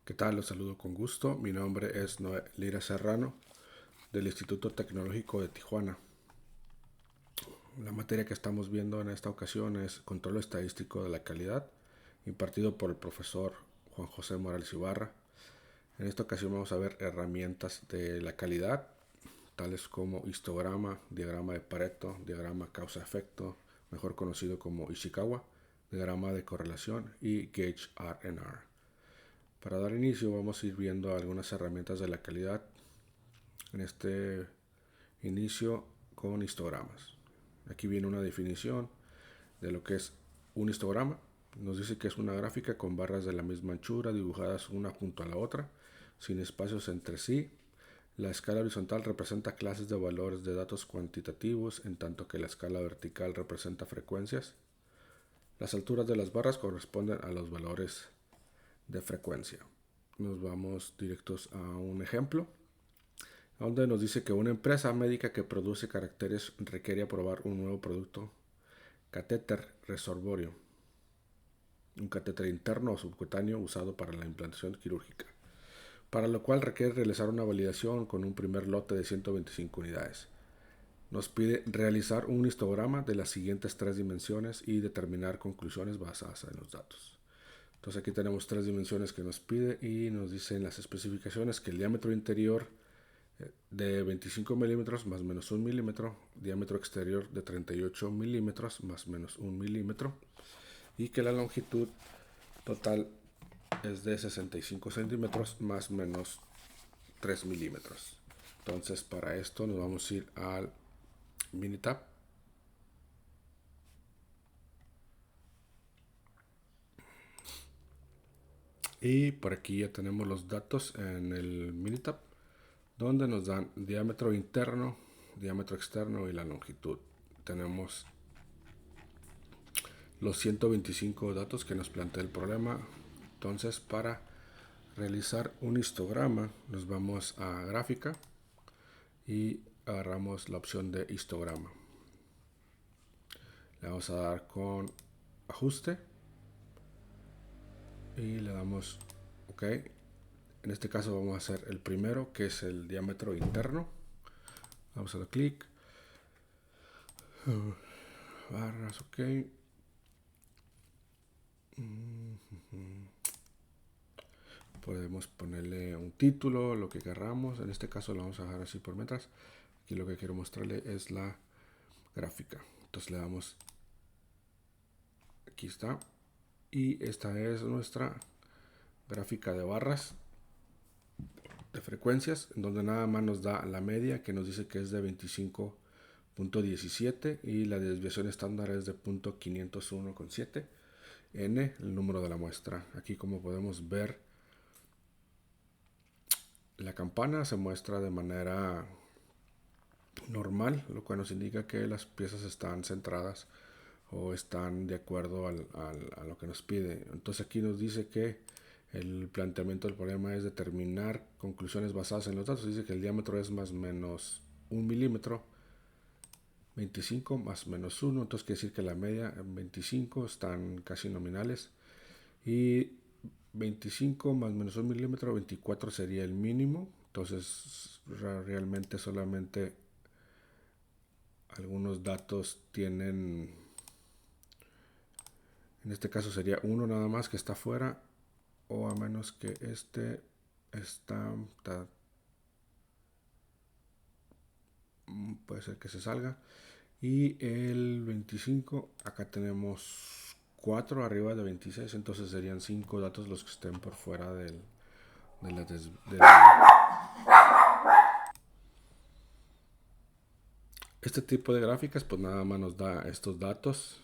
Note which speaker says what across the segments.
Speaker 1: ¿Qué tal? Los saludo con gusto. Mi nombre es Noé Lira Serrano del Instituto Tecnológico de Tijuana. La materia que estamos viendo en esta ocasión es Control Estadístico de la Calidad, impartido por el profesor Juan José Morales Ibarra. En esta ocasión vamos a ver herramientas de la calidad, tales como histograma, diagrama de Pareto, diagrama causa-efecto, mejor conocido como Ishikawa, diagrama de correlación y Gauge R&R. Para dar inicio vamos a ir viendo algunas herramientas de la calidad en este inicio con histogramas. Aquí viene una definición de lo que es un histograma. Nos dice que es una gráfica con barras de la misma anchura dibujadas una junto a la otra, sin espacios entre sí. La escala horizontal representa clases de valores de datos cuantitativos, en tanto que la escala vertical representa frecuencias. Las alturas de las barras corresponden a los valores de frecuencia. Nos vamos directos a un ejemplo, donde nos dice que una empresa médica que produce caracteres requiere aprobar un nuevo producto, catéter resorvorio, un catéter interno o subcutáneo usado para la implantación quirúrgica, para lo cual requiere realizar una validación con un primer lote de 125 unidades. Nos pide realizar un histograma de las siguientes tres dimensiones y determinar conclusiones basadas en los datos. Entonces aquí tenemos tres dimensiones que nos pide y nos dicen las especificaciones que el diámetro interior de 25 milímetros más menos 1 milímetro, diámetro exterior de 38 milímetros más menos 1 milímetro y que la longitud total es de 65 centímetros más menos 3 milímetros. Entonces para esto nos vamos a ir al Minitab. Y por aquí ya tenemos los datos en el Minitab, donde nos dan diámetro interno, diámetro externo y la longitud. Tenemos los 125 datos que nos plantea el problema. Entonces, para realizar un histograma, nos vamos a gráfica y agarramos la opción de histograma. Le vamos a dar con ajuste y le damos OK. En este caso vamos a hacer el primero, que es el diámetro interno. Vamos a dar clic, barras, OK. Podemos ponerle un título, lo que queramos. En este caso lo vamos a dejar así por metros. Aquí lo que quiero mostrarle es la gráfica. Entonces le damos, aquí está, y esta es nuestra gráfica de barras de frecuencias, en donde nada más nos da la media, que nos dice que es de 25.17 y la desviación estándar es de 501,7 n, el número de la muestra. Aquí, como podemos ver, la campana se muestra de manera normal, lo cual nos indica que las piezas están centradas o están de acuerdo a lo que nos pide. Entonces aquí nos dice que el planteamiento del problema es determinar conclusiones basadas en los datos. Dice que el diámetro es más o menos 1 milímetro, 25 más menos 1, entonces quiere decir que la media 25 están casi nominales y 25 más menos 1 milímetro, 24 sería el mínimo. Entonces realmente solamente algunos datos tienen, en este caso sería uno nada más que está fuera, o a menos que este está puede ser que se salga. Y el 25, acá tenemos 4 arriba de 26, entonces serían 5 datos los que estén por fuera de este tipo de gráficas. Pues nada más nos da estos datos.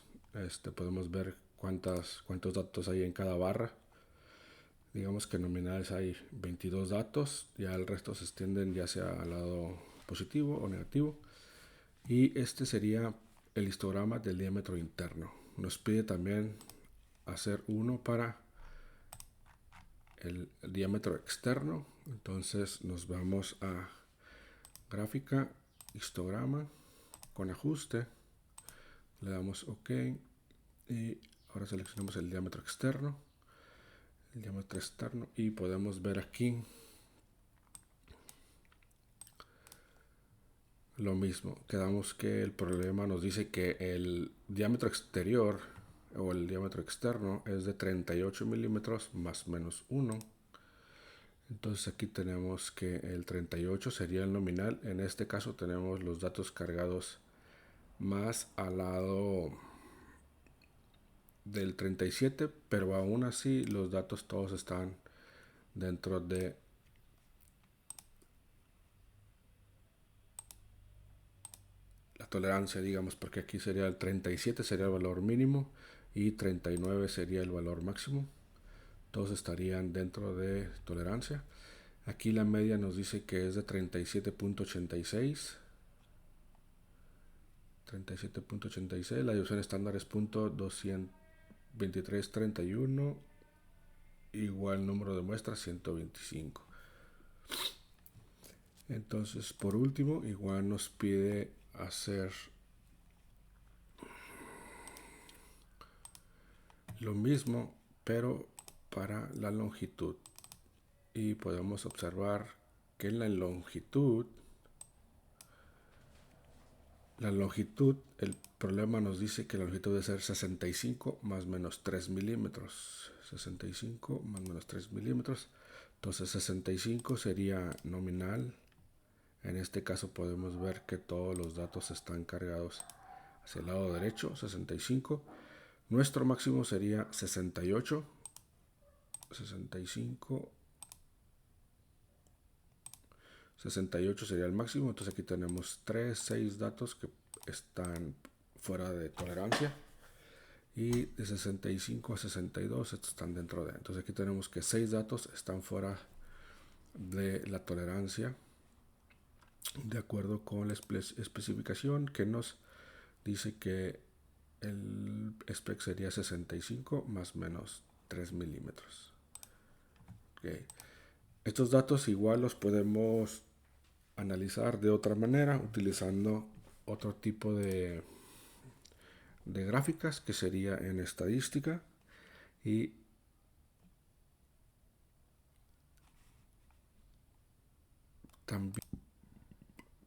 Speaker 1: Podemos ver cuántos datos hay en cada barra. Digamos que nominales hay 22 datos, ya el resto se extienden ya sea al lado positivo o negativo. Y este sería el histograma del diámetro interno. Nos pide también hacer uno para el diámetro externo. Entonces nos vamos a gráfica, histograma, con ajuste. Le damos OK y ahora seleccionamos el diámetro externo. el diámetro externo, y podemos ver aquí lo mismo. Quedamos que el problema nos dice que el diámetro exterior o el diámetro externo es de 38 milímetros más menos 1. Entonces aquí tenemos que el 38 sería el nominal. En este caso tenemos los datos cargados más al lado del 37, pero aún así los datos todos están dentro de la tolerancia, digamos, porque aquí sería el 37 sería el valor mínimo y 39 sería el valor máximo. Todos estarían dentro de tolerancia. Aquí la media nos dice que es de 37.86. 37.86. La división estándar es .22331. Igual número de muestras 125. Entonces, por último, igual nos pide hacer lo mismo, pero para la longitud. Y podemos observar que en la longitud, el problema nos dice que la longitud debe ser 65 más menos 3 milímetros. 65 más menos 3 milímetros. Entonces 65 sería nominal. En este caso podemos ver que todos los datos están cargados hacia el lado derecho, 65. Nuestro máximo sería 68. 65. 68 sería el máximo. Entonces aquí tenemos 6 datos que están fuera de tolerancia. Y de 65 a 62 están dentro de. Entonces aquí tenemos que 6 datos están fuera de la tolerancia, de acuerdo con la especificación que nos dice que el spec sería 65 más menos 3 milímetros. Okay. Estos datos igual los podemos analizar de otra manera utilizando otro tipo de gráficas, que sería en estadística, y también,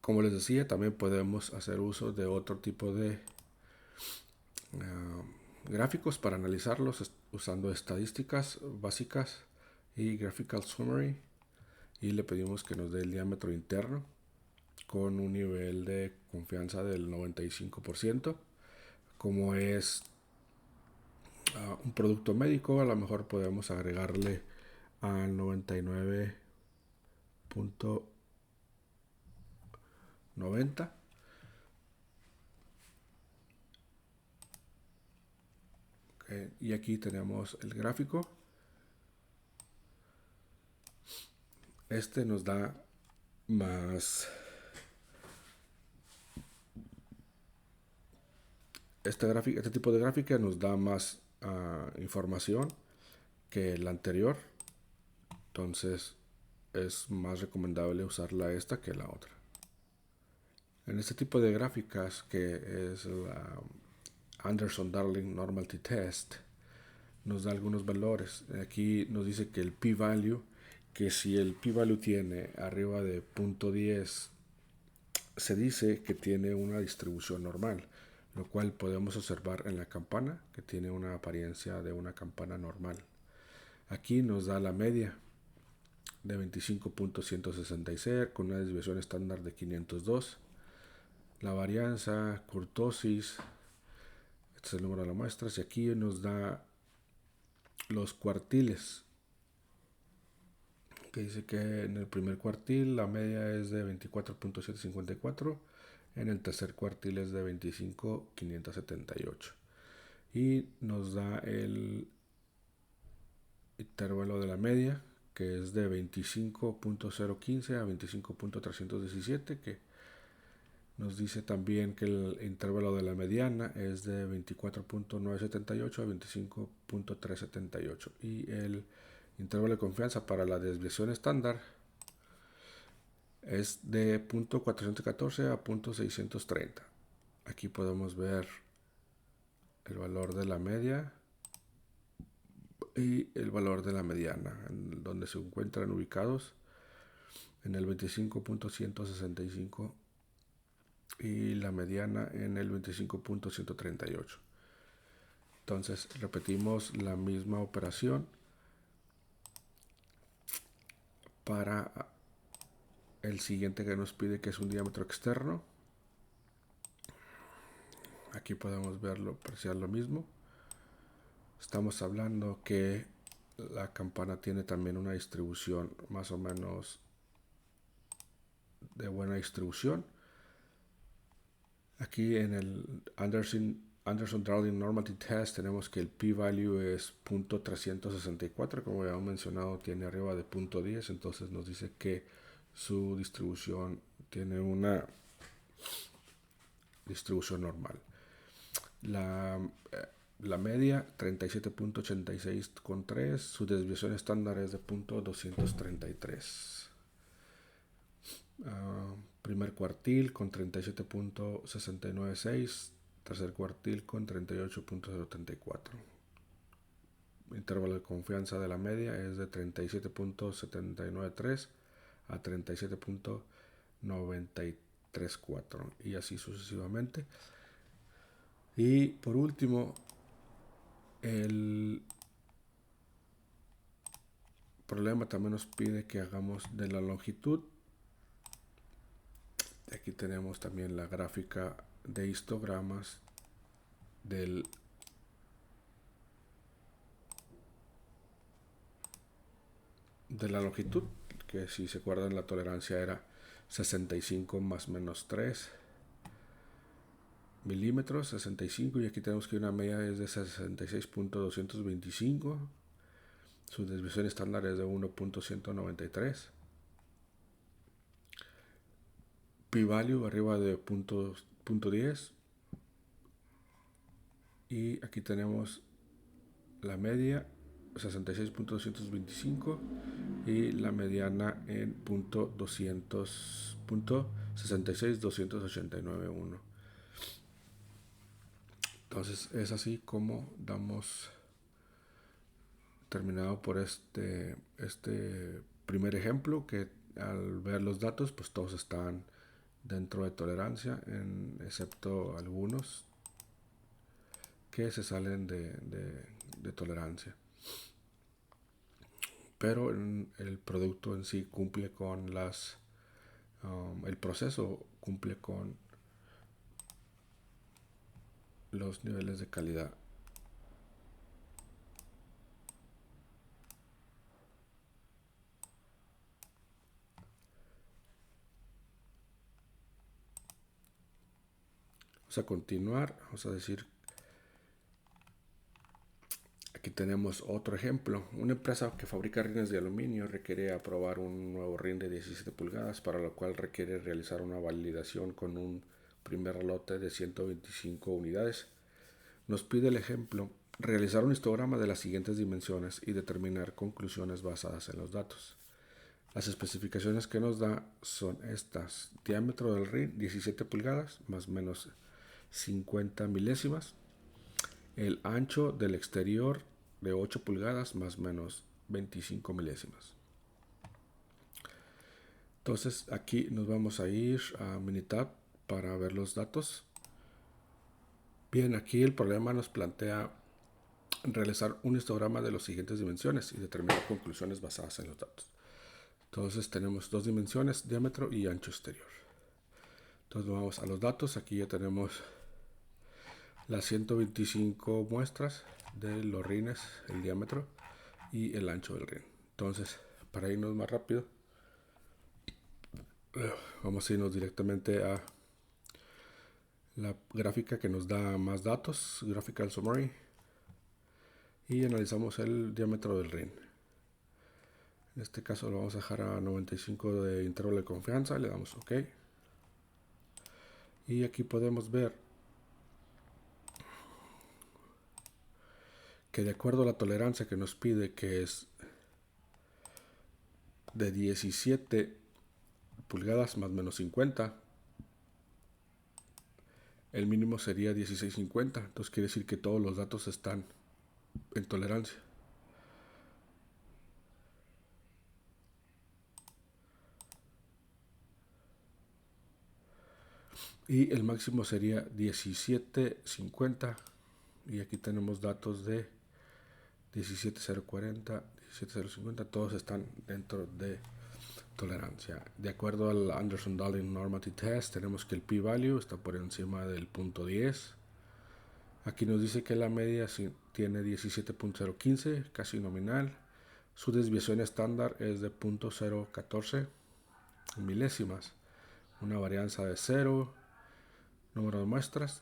Speaker 1: como les decía, también podemos hacer uso de otro tipo de gráficos para analizarlos usando estadísticas básicas y graphical summary, y le pedimos que nos dé el diámetro interno con un nivel de confianza del 95%. Como es un producto médico, a lo mejor podemos agregarle al 99.90. Okay, y aquí tenemos el gráfico. Este nos da más. Este tipo de gráfica nos da más información que el anterior. Entonces es más recomendable usarla esta que la otra. En este tipo de gráficas, que es la Anderson-Darling Normal T-Test, nos da algunos valores. Aquí nos dice que el p-value, que si el p-value tiene arriba de 0.10, se dice que tiene una distribución normal, lo cual podemos observar en la campana, que tiene una apariencia de una campana normal. Aquí nos da la media de 25.166 con una desviación estándar de 502. La varianza, kurtosis, este es el número de las muestras, y aquí nos da los cuartiles, que dice que en el primer cuartil la media es de 24.754, en el tercer cuartil es de 25.578, y nos da el intervalo de la media, que es de 25.015 a 25.317, que nos dice también que el intervalo de la mediana es de 24.978 a 25.378, y el intervalo de confianza para la desviación estándar es de 0.414 a 0.630. Aquí podemos ver el valor de la media y el valor de la mediana, en donde se encuentran ubicados en el 25.165 y la mediana en el 25.138. Entonces repetimos la misma operación para el siguiente que nos pide, que es un diámetro externo. Aquí podemos verlo, apreciar lo mismo. Estamos hablando que la campana tiene también una distribución más o menos de buena distribución. Aquí en el Anderson-Darling Normative Test tenemos que el p-value es 0.364, como ya hemos mencionado, tiene arriba de 0.10, entonces nos dice que su distribución tiene una distribución normal. La media 37.86,3, su desviación estándar es de 0.233. Primer cuartil con 37.696, tercer cuartil con 38.034. Intervalo de confianza de la media es de 37.793 a 37.934 y así sucesivamente. Y por último, el problema también nos pide que hagamos de la longitud. Aquí tenemos también la gráfica de histogramas de la longitud, que si se acuerdan la tolerancia era 65 más menos 3 milímetros, 65, y aquí tenemos que una media es de 66.225, su desviación estándar es de 1.193, p-value arriba de 0.10, y aquí tenemos la media 66.225 y la mediana en .200.66.289.1. Entonces es así como damos terminado por este primer ejemplo, que al ver los datos pues todos están dentro de tolerancia, excepto algunos que se salen de tolerancia, pero el producto en sí cumple con el proceso cumple con los niveles de calidad. Vamos a continuar, vamos a decir, aquí tenemos otro ejemplo. Una empresa que fabrica rines de aluminio requiere aprobar un nuevo rin de 17 pulgadas, para lo cual requiere realizar una validación con un primer lote de 125 unidades. Nos pide el ejemplo, realizar un histograma de las siguientes dimensiones y determinar conclusiones basadas en los datos. Las especificaciones que nos da son estas: diámetro del rin 17 pulgadas más o menos 50 milésimas, el ancho del exterior de 8 pulgadas más o menos 25 milésimas. Entonces aquí nos vamos a ir a Minitab para ver los datos. Bien, aquí el problema nos plantea realizar un histograma de las siguientes dimensiones y determinar conclusiones basadas en los datos. Entonces tenemos dos dimensiones, diámetro y ancho exterior. Entonces vamos a los datos. Aquí ya tenemos las 125 muestras de los rines, el diámetro y el ancho del rin. Entonces, para irnos más rápido, vamos a irnos directamente a la gráfica que nos da más datos, Graphical Summary, y analizamos el diámetro del rin. En este caso lo vamos a dejar a 95 de intervalo de confianza, le damos OK. Y aquí podemos ver que de acuerdo a la tolerancia que nos pide, que es de 17 pulgadas más menos 50, el mínimo sería 1650. Entonces quiere decir que todos los datos están en tolerancia. y el máximo sería 17.50, y aquí tenemos datos de 17.040, 17.050, todos están dentro de tolerancia. De acuerdo al Anderson-Darling Normative Test, tenemos que el p-value está por encima del punto 10. Aquí nos dice que la media tiene 17.015, casi nominal. Su desviación estándar es de 0.014 milésimas. Una varianza de 0, número de muestras.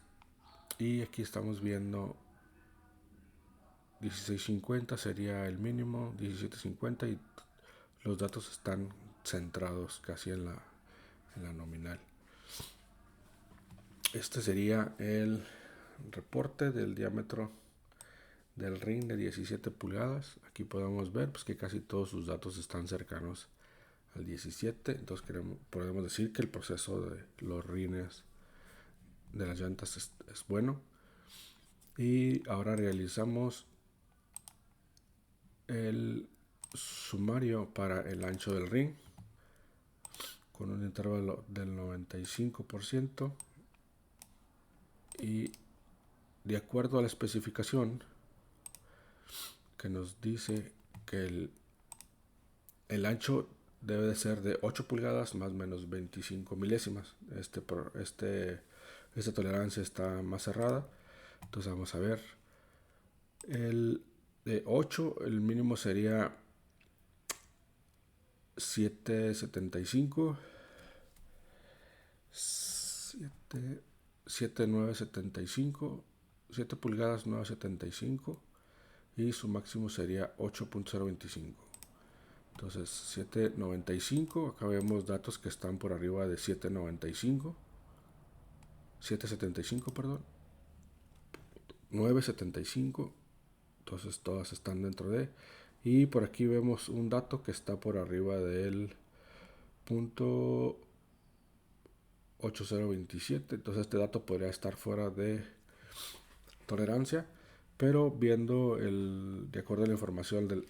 Speaker 1: Y aquí estamos viendo 16.50 sería el mínimo, 17.50, y los datos están centrados casi en la nominal. Este sería el reporte del diámetro del ring de 17 pulgadas. Aquí podemos ver pues, que casi todos sus datos están cercanos al 17. Entonces podemos decir que el proceso de los rines de las llantas es bueno. Y ahora realizamos el sumario para el ancho del ring con un intervalo del 95%, y de acuerdo a la especificación que nos dice que el ancho debe de ser de 8 pulgadas más o menos 25 milésimas. Esta tolerancia está más cerrada. Entonces vamos a ver. El de 8, el mínimo sería 7.75. 7.975. 7 pulgadas 9.75. Y su máximo sería 8.025. Entonces 7.95, acá vemos datos que están por arriba de 7.95, 7.75, perdón, 9.75, entonces todas están dentro de, y por aquí vemos un dato que está por arriba del punto 8027, entonces este dato podría estar fuera de tolerancia, pero viendo de acuerdo a la información del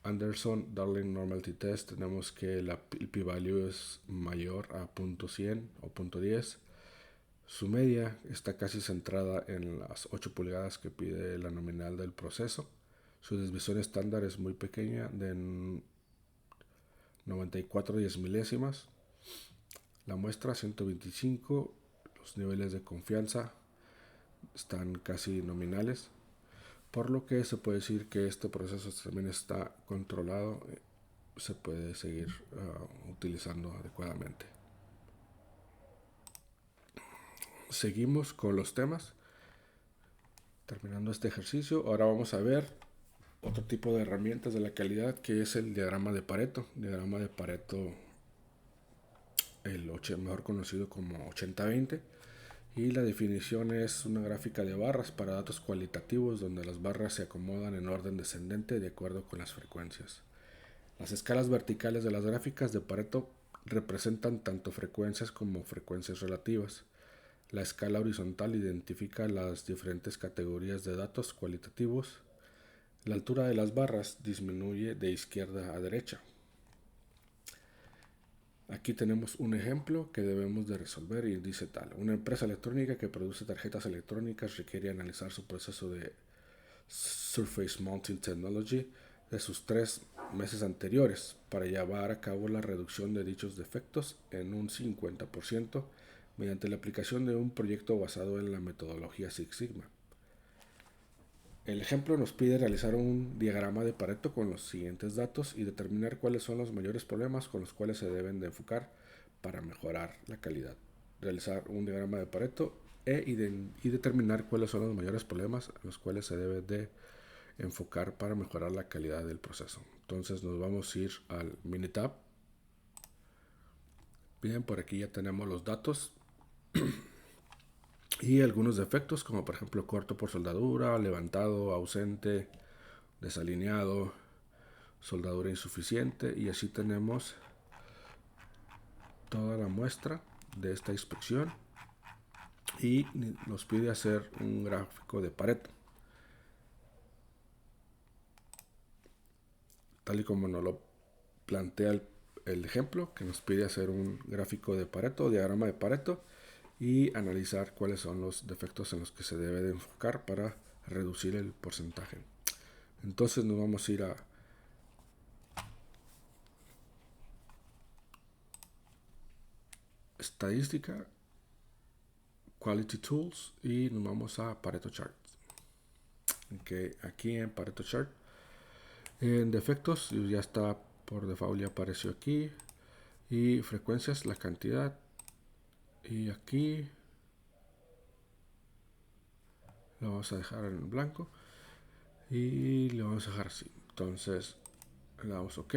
Speaker 1: Anderson-Darling Normality Test, tenemos que el p-value es mayor a 0.100 o 0.10. Su media está casi centrada en las 8 pulgadas que pide la nominal del proceso. Su desviación estándar es muy pequeña, de 94 milésimas. La muestra 125, los niveles de confianza están casi nominales, por lo que se puede decir que este proceso también está controlado, se puede seguir utilizando adecuadamente. Seguimos con los temas. Terminando este ejercicio, ahora vamos a ver otro tipo de herramientas de la calidad, que es el diagrama de Pareto. Diagrama de Pareto, mejor conocido como 80-20. Y la definición es una gráfica de barras para datos cualitativos donde las barras se acomodan en orden descendente de acuerdo con las frecuencias. Las escalas verticales de las gráficas de Pareto representan tanto frecuencias como frecuencias relativas. La escala horizontal identifica las diferentes categorías de datos cualitativos. La altura de las barras disminuye de izquierda a derecha. Aquí tenemos un ejemplo que debemos de resolver y dice tal: una empresa electrónica que produce tarjetas electrónicas requiere analizar su proceso de Surface Mounting Technology de sus 3 meses anteriores para llevar a cabo la reducción de dichos defectos en un 50% mediante la aplicación de un proyecto basado en la metodología Six Sigma. El ejemplo nos pide realizar un diagrama de Pareto con los siguientes datos y determinar cuáles son los mayores problemas con los cuales se deben de enfocar para mejorar la calidad. Realizar un diagrama de Pareto y determinar cuáles son los mayores problemas en los cuales se debe de enfocar para mejorar la calidad del proceso. Entonces nos vamos a ir al Minitab. Bien, por aquí ya tenemos los datos y algunos defectos, como por ejemplo corto por soldadura, levantado, ausente, desalineado, soldadura insuficiente, y así tenemos toda la muestra de esta inspección y nos pide hacer un gráfico de Pareto. Tal y como nos lo plantea el ejemplo que nos pide hacer un gráfico de Pareto, diagrama de Pareto, y analizar cuáles son los defectos en los que se debe de enfocar para reducir el porcentaje. Entonces nos vamos a ir a estadística, quality tools, y nos vamos a Pareto chart. Okay, aquí en Pareto chart, en defectos ya está por default, ya apareció aquí, y frecuencias, la cantidad, y aquí lo vamos a dejar en blanco y lo vamos a dejar así. Entonces le damos OK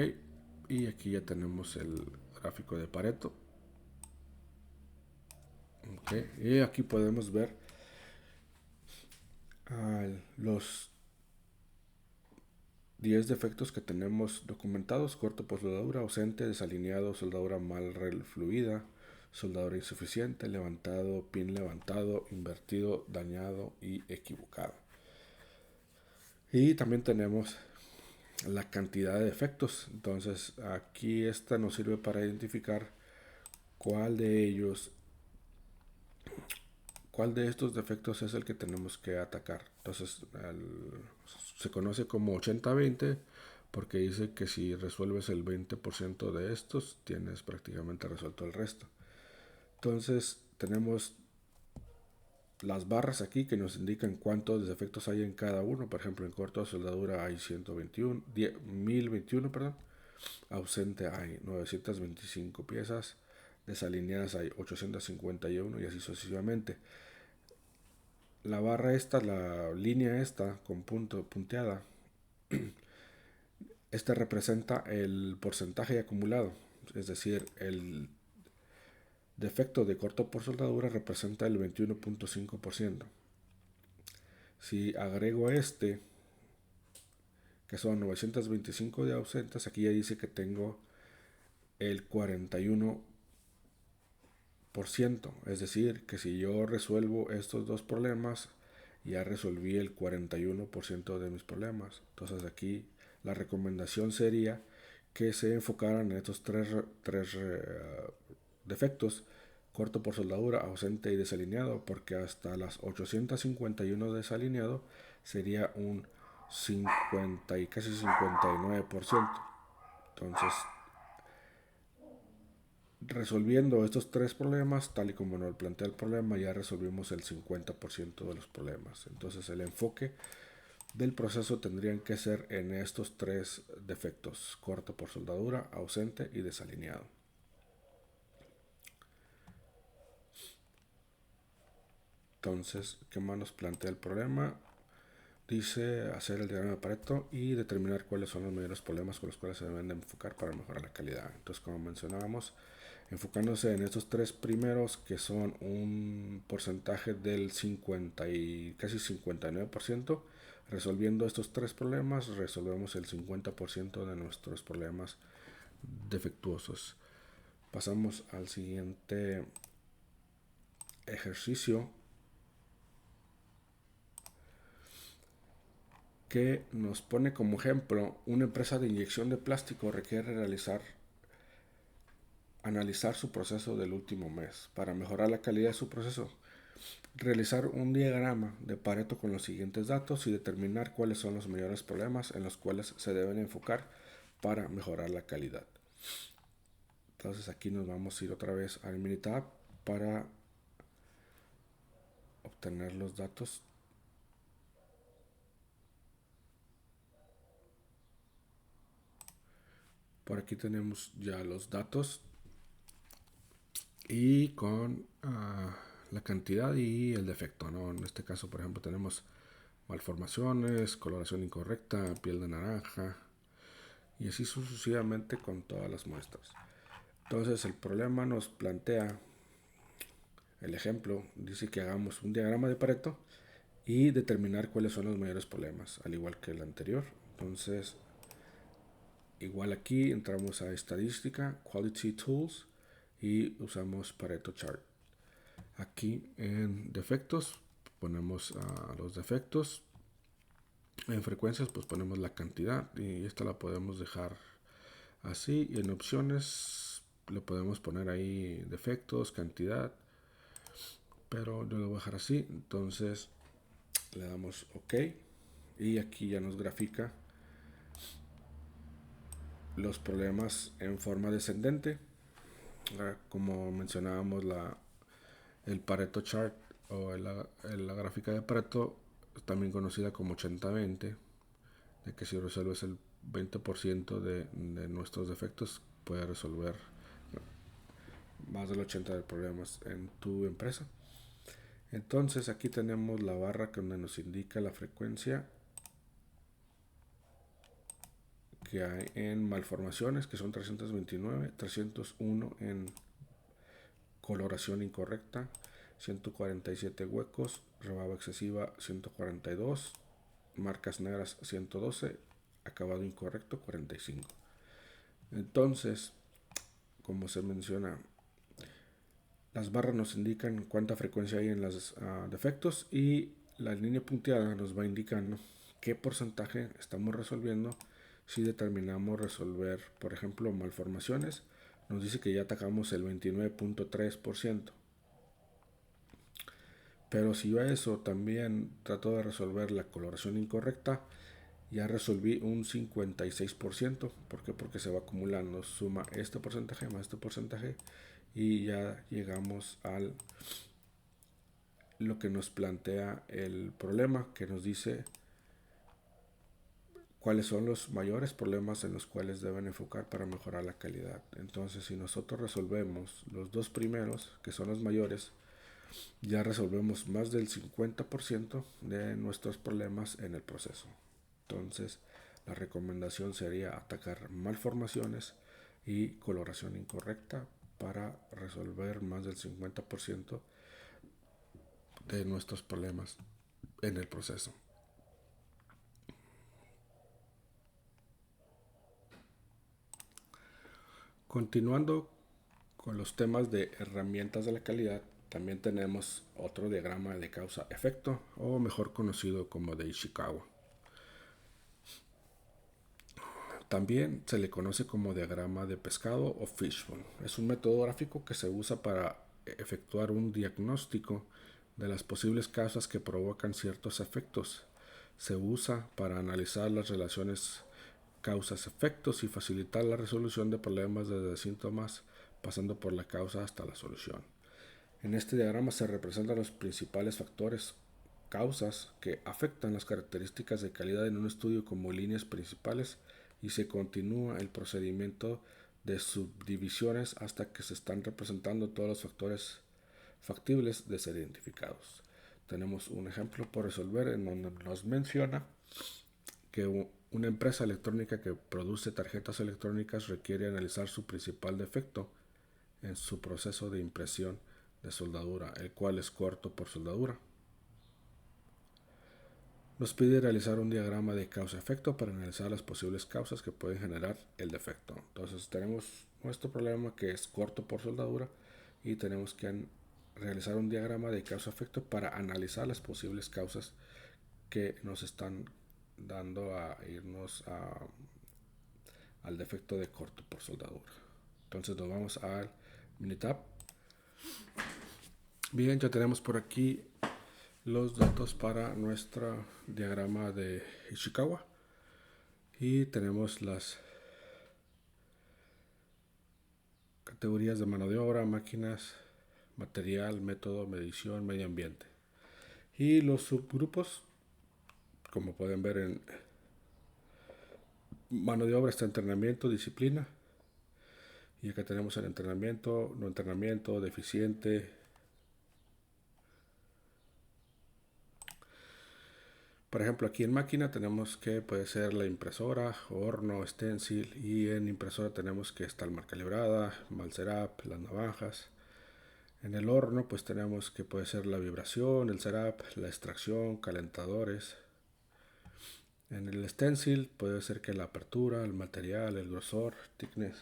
Speaker 1: y aquí ya tenemos el gráfico de Pareto. Okay. Y aquí podemos ver los 10 defectos que tenemos documentados: corto por soldadura, ausente, desalineado, soldadura mal fluida, soldadura insuficiente, levantado, pin levantado, invertido, dañado y equivocado. Y también tenemos la cantidad de defectos. Entonces aquí esta nos sirve para identificar cuál de estos defectos es el que tenemos que atacar. Entonces se conoce como 80-20 porque dice que si resuelves el 20% de estos, tienes prácticamente resuelto el resto. Entonces tenemos las barras aquí que nos indican cuántos defectos hay en cada uno. Por ejemplo, en corto de soldadura hay 1021, perdón. Ausente hay 925 piezas, desalineadas hay 851 y así sucesivamente. La barra esta, la línea esta con punto punteada, esta representa el porcentaje acumulado, es decir, el defecto de corto por soldadura representa el 21.5%. Si agrego este, que son 925 de ausentes, aquí ya dice que tengo el 41%. Es decir, que si yo resuelvo estos dos problemas, ya resolví el 41% de mis problemas. Entonces aquí la recomendación sería que se enfocaran en estos tres defectos: corto por soldadura, ausente y desalineado, porque hasta las 851 desalineado sería un 50 y casi 59%. Entonces, resolviendo estos tres problemas, tal y como nos plantea el problema, ya resolvimos el 50% de los problemas. Entonces el enfoque del proceso tendrían que ser en estos tres defectos: corto por soldadura, ausente y desalineado. Entonces, ¿qué más nos plantea el problema? Dice hacer el diagrama de Pareto y determinar cuáles son los mayores problemas con los cuales se deben de enfocar para mejorar la calidad. Entonces, como mencionábamos, enfocándose en estos tres primeros, que son un porcentaje del 50 y casi 59%, resolviendo estos tres problemas, resolvemos el 50% de nuestros problemas defectuosos. Pasamos al siguiente ejercicio, que nos pone como ejemplo: una empresa de inyección de plástico requiere analizar su proceso del último mes. Para mejorar la calidad de su proceso, realizar un diagrama de Pareto con los siguientes datos y determinar cuáles son los mayores problemas en los cuales se deben enfocar para mejorar la calidad. Entonces aquí nos vamos a ir otra vez al Minitab para obtener los datos. Por aquí tenemos ya los datos y con la cantidad y el defecto, ¿no? En este caso, por ejemplo, tenemos malformaciones, coloración incorrecta, piel de naranja, y así sucesivamente con todas las muestras. Entonces el problema nos plantea el ejemplo, dice que hagamos un diagrama de Pareto y determinar cuáles son los mayores problemas, al igual que el anterior. Entonces, igual aquí entramos a estadística, quality tools, y usamos Pareto chart. Aquí en defectos ponemos los defectos. En frecuencias pues ponemos la cantidad y esta la podemos dejar así, y en opciones le podemos poner ahí defectos, cantidad, pero yo lo voy a dejar así. Entonces le damos OK y aquí ya nos grafica los problemas en forma descendente. Como mencionábamos, el Pareto Chart o la gráfica de Pareto, también conocida como 80-20, de que si resuelves el 20% de nuestros defectos, puedes resolver más del 80% de problemas en tu empresa. Entonces aquí tenemos la barra donde nos indica la frecuencia que hay en malformaciones, que son 329, 301 en coloración incorrecta, 147 huecos, rebaba excesiva 142, marcas negras 112, acabado incorrecto 45. Entonces, como se menciona, las barras nos indican cuánta frecuencia hay en los defectos y la línea punteada nos va indicando qué porcentaje estamos resolviendo. Si determinamos resolver, por ejemplo, malformaciones, nos dice que ya atacamos el 29.3%. Pero si yo a eso también trato de resolver la coloración incorrecta, ya resolví un 56%. ¿Por qué? Porque se va acumulando, suma este porcentaje más este porcentaje y ya llegamos al lo que nos plantea el problema, que nos dice cuáles son los mayores problemas en los cuales deben enfocar para mejorar la calidad. Entonces, si nosotros resolvemos los dos primeros, que son los mayores, ya resolvemos más del 50% de nuestros problemas en el proceso. Entonces, la recomendación sería atacar malformaciones y coloración incorrecta para resolver más del 50% de nuestros problemas en el proceso. Continuando con los temas de herramientas de la calidad, también tenemos otro diagrama de causa-efecto, o mejor conocido como de Ishikawa. También se le conoce como diagrama de pescado o fishbone. Es un método gráfico que se usa para efectuar un diagnóstico de las posibles causas que provocan ciertos efectos. Se usa para analizar las relaciones causas-efectos y facilitar la resolución de problemas desde síntomas pasando por la causa hasta la solución. En este diagrama se representan los principales factores, causas que afectan las características de calidad en un estudio como líneas principales y se continúa el procedimiento de subdivisiones hasta que se están representando todos los factores factibles de ser identificados. Tenemos un ejemplo por resolver en donde nos menciona que una empresa electrónica que produce tarjetas electrónicas requiere analizar su principal defecto en su proceso de impresión de soldadura, el cual es corto por soldadura. Nos pide realizar un diagrama de causa-efecto para analizar las posibles causas que pueden generar el defecto. Entonces tenemos nuestro problema que es corto por soldadura y tenemos que realizar un diagrama de causa-efecto para analizar las posibles causas que nos están dando a irnos al defecto de corto por soldadura. Entonces nos vamos al Minitab. Bien, ya tenemos por aquí los datos para nuestro diagrama de Ishikawa y tenemos las categorías de mano de obra, máquinas, material, método, medición, medio ambiente y los subgrupos. Como pueden ver, en mano de obra está entrenamiento, disciplina, y acá tenemos el entrenamiento, no entrenamiento, deficiente. Por ejemplo, aquí en máquina tenemos que puede ser la impresora, horno, stencil, y en impresora tenemos que está el mal calibrada, mal setup, las navajas. En el horno pues tenemos que puede ser la vibración, el setup, la extracción, calentadores. En el stencil puede ser que la apertura, el material, el grosor, thickness.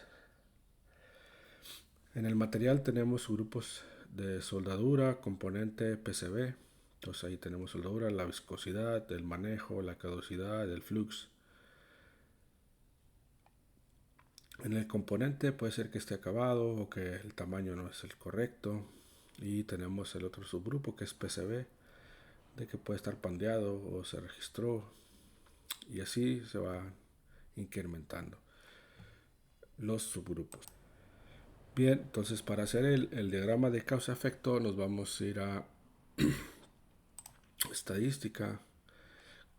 Speaker 1: En el material tenemos grupos de soldadura, componente, PCB. Entonces ahí tenemos soldadura, la viscosidad, el manejo, la caducidad, el flux. En el componente puede ser que esté acabado o que el tamaño no es el correcto. Y tenemos el otro subgrupo que es PCB, de que puede estar pandeado o se registró. Y así se va incrementando los subgrupos. Bien, entonces para hacer el diagrama de causa-efecto nos vamos a ir a estadística,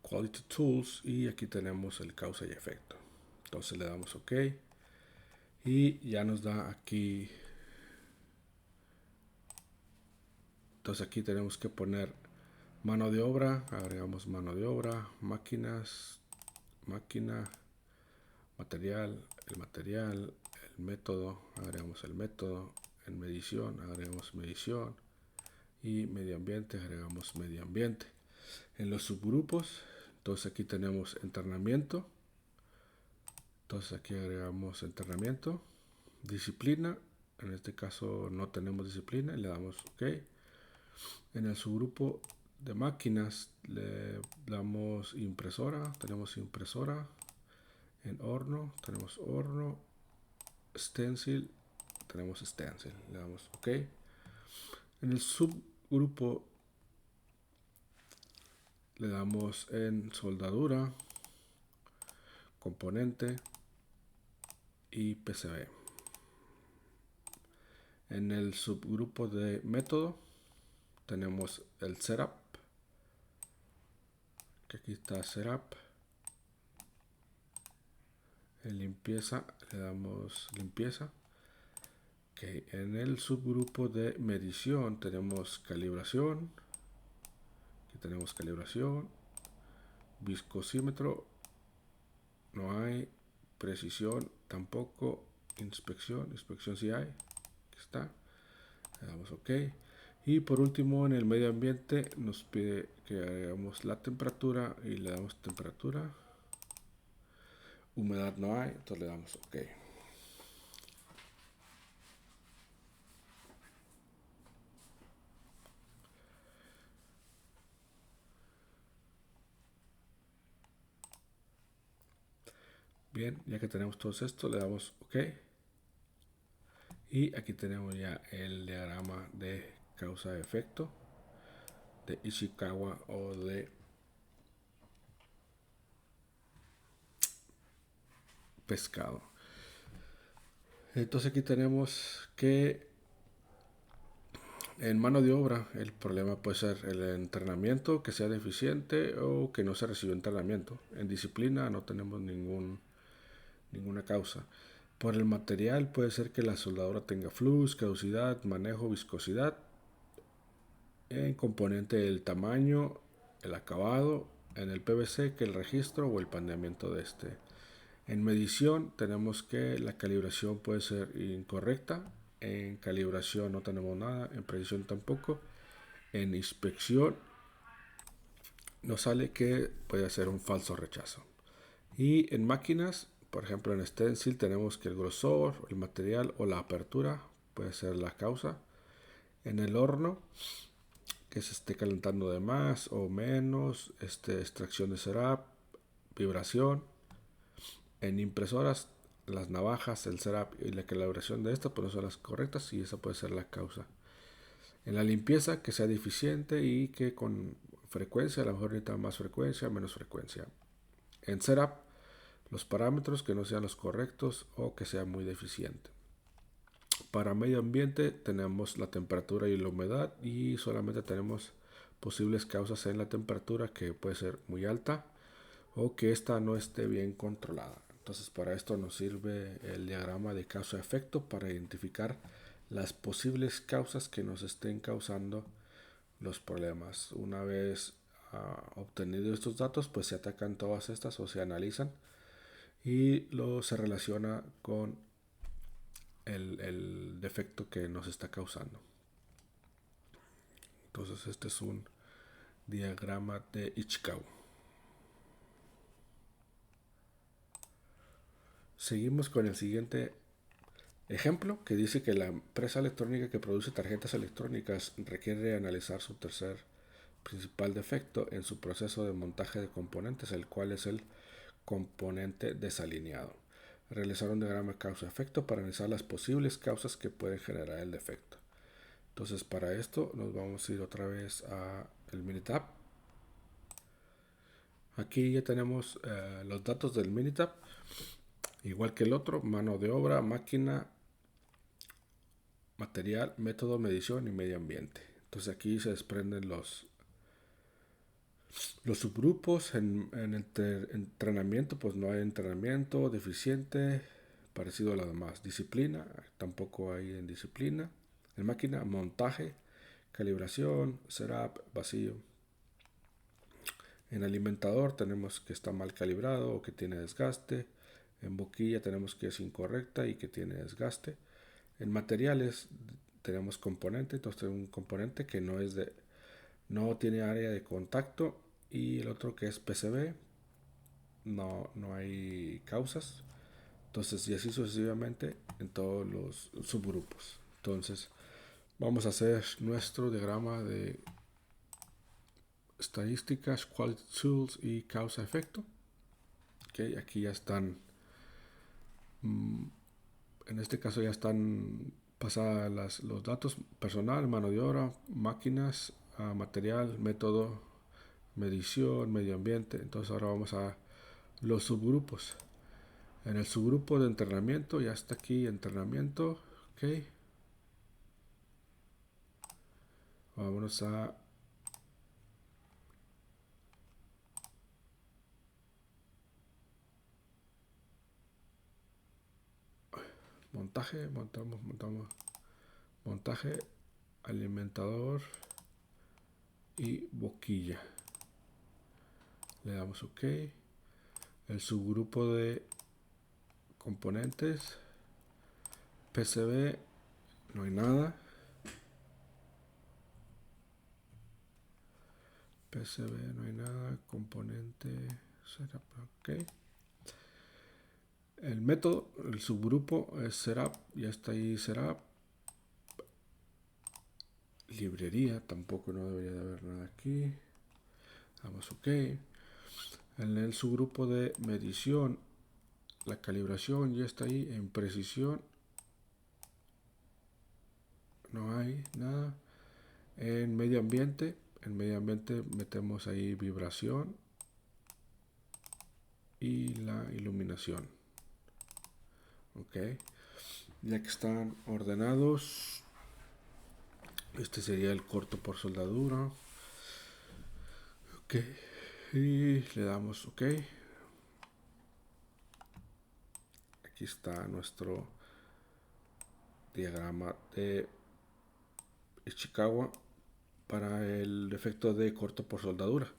Speaker 1: quality tools, y aquí tenemos el causa y efecto. Entonces le damos OK y ya nos da aquí. Entonces aquí tenemos que poner mano de obra, agregamos mano de obra, máquinas, máquina, material, el método, agregamos el método, en medición, agregamos medición, y medio ambiente, agregamos medio ambiente. En los subgrupos, entonces aquí tenemos entrenamiento, entonces aquí agregamos entrenamiento, disciplina, en este caso no tenemos disciplina, y le damos OK. En el subgrupo de máquinas le damos impresora, tenemos impresora. En horno tenemos horno, stencil, tenemos stencil, le damos OK. En el subgrupo le damos en soldadura, componente y PCB. En el subgrupo de método tenemos el setup, que aquí está setup. En limpieza le damos limpieza. Okay. En el subgrupo de medición tenemos calibración, aquí tenemos calibración, viscosímetro, no hay, precisión tampoco, inspección sí hay, aquí está, le damos OK. Y por último en el medio ambiente nos pide que hagamos la temperatura y le damos temperatura, humedad no hay, entonces le damos OK. Bien, ya que tenemos todo esto, le damos OK. Y aquí tenemos ya el diagrama de causa-efecto de Ishikawa o de pescado. Entonces aquí tenemos que en mano de obra el problema puede ser el entrenamiento, que sea deficiente o que no se recibió entrenamiento. En disciplina no tenemos ninguna causa. Por el material puede ser que la soldadura tenga flux, caducidad, manejo, viscosidad. En componente el tamaño, el acabado. En el PVC que el registro o el pandeamiento de este. En medición tenemos que la calibración puede ser incorrecta. En calibración no tenemos nada. En precisión tampoco. En inspección nos sale que puede ser un falso rechazo. Y en máquinas, por ejemplo en stencil tenemos que el grosor, el material o la apertura puede ser la causa. En el horno, que se esté calentando de más o menos, extracción de setup, vibración. En impresoras, las navajas, el setup y la calibración de estas pues no son las correctas y esa puede ser la causa. En la limpieza, que sea deficiente y que con frecuencia, a lo mejor necesita más frecuencia, menos frecuencia. En setup, los parámetros que no sean los correctos o que sea muy deficiente. Para medio ambiente tenemos la temperatura y la humedad y solamente tenemos posibles causas en la temperatura, que puede ser muy alta o que esta no esté bien controlada. Entonces para esto nos sirve el diagrama de causa-efecto para identificar las posibles causas que nos estén causando los problemas. Una vez obtenido estos datos, pues se atacan todas estas o se analizan y luego se relaciona con el defecto que nos está causando. Entonces este es un diagrama de Ishikawa. Seguimos con el siguiente ejemplo, que dice que la empresa electrónica que produce tarjetas electrónicas requiere analizar su tercer principal defecto en su proceso de montaje de componentes, el cual es el componente desalineado. Realizar un diagrama causa-efecto para analizar las posibles causas que pueden generar el defecto. Entonces para esto nos vamos a ir otra vez a el Minitab. Aquí ya tenemos los datos del Minitab, igual que el otro: mano de obra, máquina, material, método, medición y medio ambiente. Entonces aquí se desprenden los subgrupos. En entrenamiento, pues no hay entrenamiento deficiente, parecido a lo demás. Disciplina, tampoco hay en disciplina. En máquina, montaje, calibración, setup, vacío. En alimentador tenemos que está mal calibrado o que tiene desgaste. En boquilla tenemos que es incorrecta y que tiene desgaste. En materiales tenemos componente, entonces un componente que no tiene área de contacto, y el otro que es PCB, no hay causas. Entonces, y así sucesivamente en todos los subgrupos. Entonces vamos a hacer nuestro diagrama de estadísticas, quality tools y causa-efecto. Okay, aquí ya están, en este caso ya están pasadas los datos: personal, mano de obra, máquinas, material, método, medición, medio ambiente. Entonces ahora vamos a los subgrupos. En el subgrupo de entrenamiento, ya está aquí entrenamiento. Ok, vámonos a montaje. Montamos montaje, alimentador y boquilla. Le damos OK. El subgrupo de componentes, PCB, no hay nada. PCB no hay nada. Componente, setup, OK. El método, el subgrupo es setup, ya está ahí setup. Librería, tampoco, no debería de haber nada aquí. Damos OK. En el subgrupo de medición, la calibración ya está ahí. En precisión no hay nada. En medio ambiente metemos ahí vibración y la iluminación. Ok, ya que están ordenados, este sería el corto por soldadura. Ok, y le damos OK. Aquí está nuestro diagrama de Ishikawa para el efecto de corto por soldadura.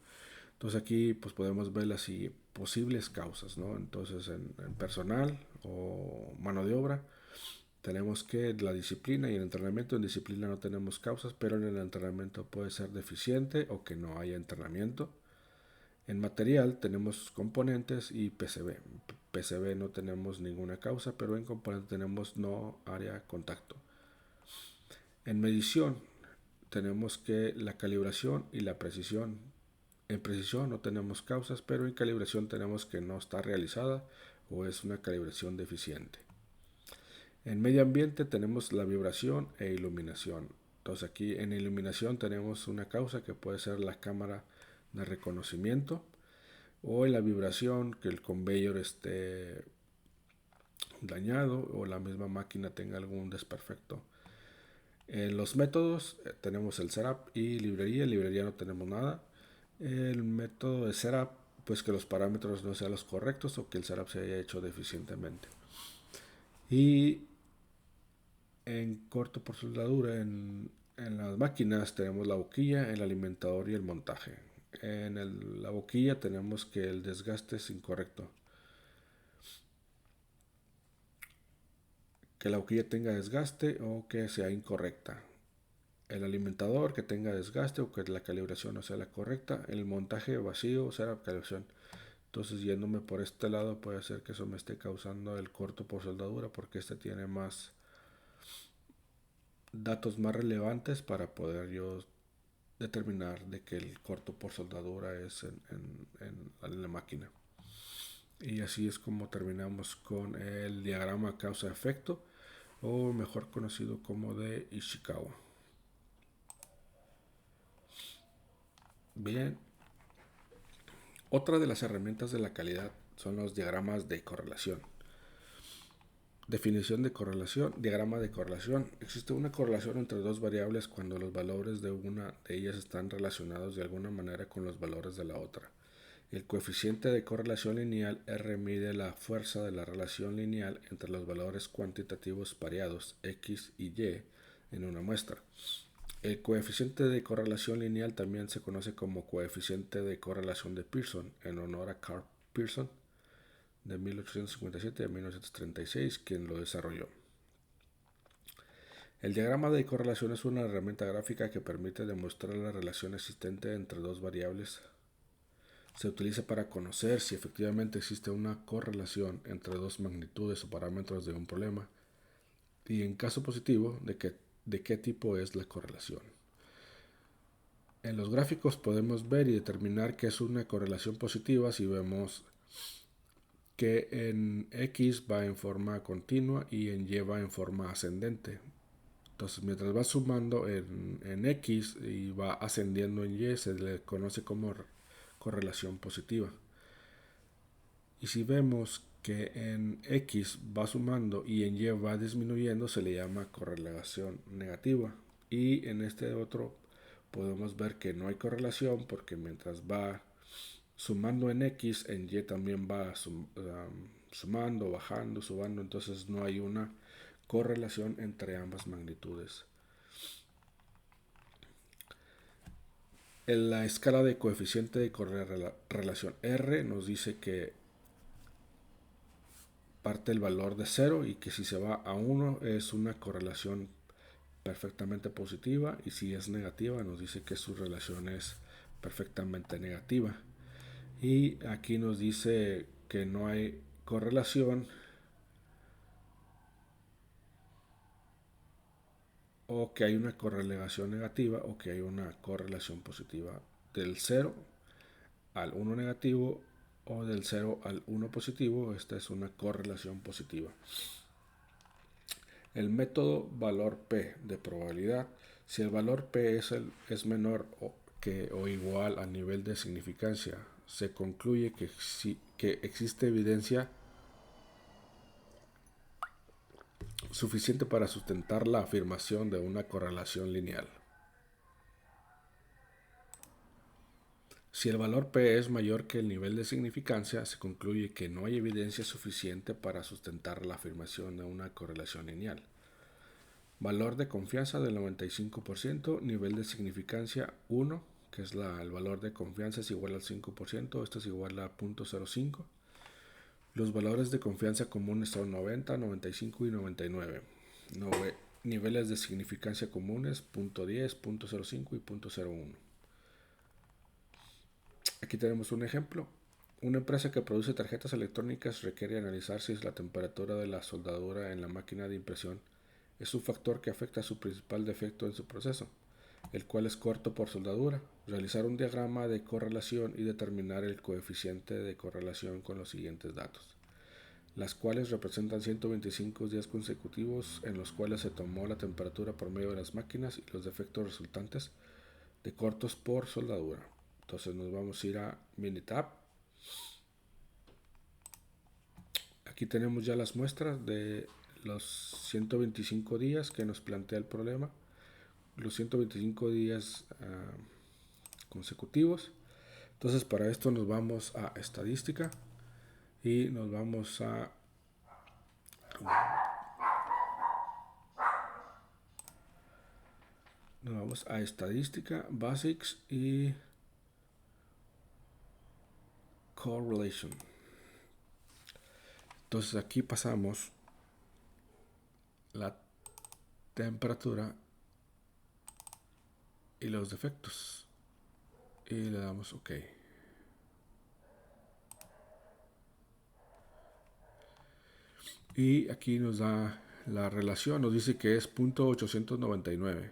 Speaker 1: Entonces aquí pues podemos ver las posibles causas, ¿no? Entonces en personal o mano de obra tenemos que la disciplina y el entrenamiento. En disciplina no tenemos causas, pero en el entrenamiento puede ser deficiente o que no haya entrenamiento. En material tenemos componentes y PCB. PCB no tenemos ninguna causa, pero en componente tenemos no área contacto. En medición tenemos que la calibración y la precisión. En precisión no tenemos causas, pero en calibración tenemos que no está realizada o es una calibración deficiente. En medio ambiente tenemos la vibración e iluminación. Entonces aquí en iluminación tenemos una causa que puede ser la cámara de reconocimiento, o en la vibración que el conveyor esté dañado o la misma máquina tenga algún desperfecto. En los métodos tenemos el setup y librería. En librería no tenemos nada. El método de setup, pues que los parámetros no sean los correctos o que el setup se haya hecho deficientemente. Y en corto por soldadura, en las máquinas tenemos la boquilla, el alimentador y el montaje. En la boquilla tenemos que el desgaste es incorrecto, que la boquilla tenga desgaste o que sea incorrecta. El alimentador que tenga desgaste o que la calibración no sea la correcta. El montaje vacío, o sea, la calibración. Entonces, yéndome por este lado, puede ser que eso me esté causando el corto por soldadura, porque este tiene más datos más relevantes para poder yo determinar de que el corto por soldadura es en la máquina. Y así es como terminamos con el diagrama causa-efecto, o mejor conocido como de Ishikawa. Bien, otra de las herramientas de la calidad son los diagramas de correlación. Definición de correlación. Diagrama de correlación. Existe una correlación entre dos variables cuando los valores de una de ellas están relacionados de alguna manera con los valores de la otra. El coeficiente de correlación lineal R mide la fuerza de la relación lineal entre los valores cuantitativos pareados X y Y en una muestra. El coeficiente de correlación lineal también se conoce como coeficiente de correlación de Pearson, en honor a Carl Pearson, de 1857 a 1936, quien lo desarrolló. El diagrama de correlación es una herramienta gráfica que permite demostrar la relación existente entre dos variables. Se utiliza para conocer si efectivamente existe una correlación entre dos magnitudes o parámetros de un problema, y en caso positivo, de qué tipo es la correlación. En los gráficos podemos ver y determinar que es una correlación positiva si vemos que en X va en forma continua y en Y va en forma ascendente. Entonces, mientras va sumando en X y va ascendiendo en Y, se le conoce como correlación positiva. Y si vemos que en X va sumando y en Y va disminuyendo, se le llama correlación negativa. Y en este otro podemos ver que no hay correlación, porque mientras va sumando en X, en Y también va sumando, bajando, sumando, entonces no hay una correlación entre ambas magnitudes. En la escala de coeficiente de correlación R nos dice que parte el valor de 0 y que si se va a 1 es una correlación perfectamente positiva, y si es negativa nos dice que su relación es perfectamente negativa. Y aquí nos dice que no hay correlación o que hay una correlación negativa o que hay una correlación positiva. Del 0 al 1 negativo o del 0 al 1 positivo, esta es una correlación positiva. El método valor P de probabilidad. Si el valor P es menor o igual al nivel de significancia, se concluye que existe evidencia suficiente para sustentar la afirmación de una correlación lineal. Si el valor P es mayor que el nivel de significancia, se concluye que no hay evidencia suficiente para sustentar la afirmación de una correlación lineal. Valor de confianza del 95%, nivel de significancia 1, que es el valor de confianza es igual al 5%, esto es igual a 0.05. Los valores de confianza comunes son 90, 95 y 99. Niveles de significancia comunes 0.10, 0.05 y 0.01. Aquí tenemos un ejemplo. Una empresa que produce tarjetas electrónicas requiere analizar si la temperatura de la soldadura en la máquina de impresión es un factor que afecta a su principal defecto en su proceso, el cual es corto por soldadura. Realizar un diagrama de correlación y determinar el coeficiente de correlación con los siguientes datos, las cuales representan 125 días consecutivos en los cuales se tomó la temperatura por medio de las máquinas y los defectos resultantes de cortos por soldadura. Entonces nos vamos a ir a Minitab. Aquí tenemos ya las muestras de los 125 días que nos plantea el problema, los 125 días consecutivos. Entonces para esto nos vamos a estadística y nos vamos a estadística, basics y correlation. Entonces aquí pasamos la temperatura y los defectos y le damos OK. Y aquí nos da la relación, nos dice que es 0.899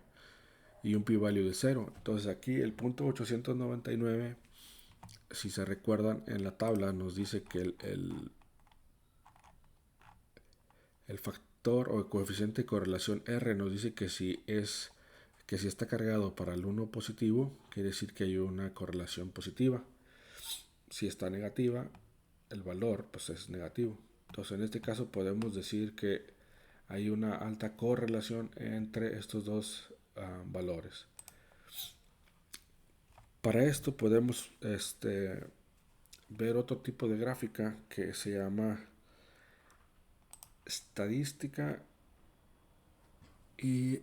Speaker 1: y un p-value de 0. Entonces aquí el 0.899 si se recuerdan, en la tabla nos dice que el factor o el coeficiente de correlación R nos dice que si está cargado para el 1 positivo, quiere decir que hay una correlación positiva. Si está negativa, el valor pues es negativo. Entonces en este caso podemos decir que hay una alta correlación entre estos dos valores. Para esto podemos ver otro tipo de gráfica que se llama estadística y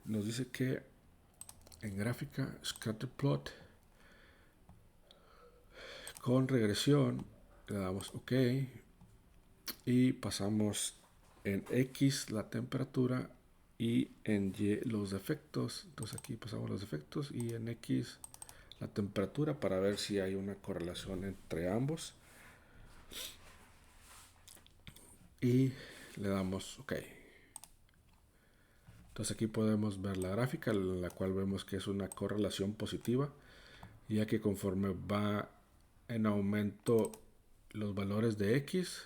Speaker 1: nos dice que en gráfica scatterplot con regresión le damos OK y pasamos en X la temperatura y en Y los defectos. Entonces aquí pasamos los defectos y en X la temperatura para ver si hay una correlación entre ambos y le damos OK. Entonces aquí podemos ver la gráfica, en la cual vemos que es una correlación positiva, ya que conforme va en aumento los valores de X,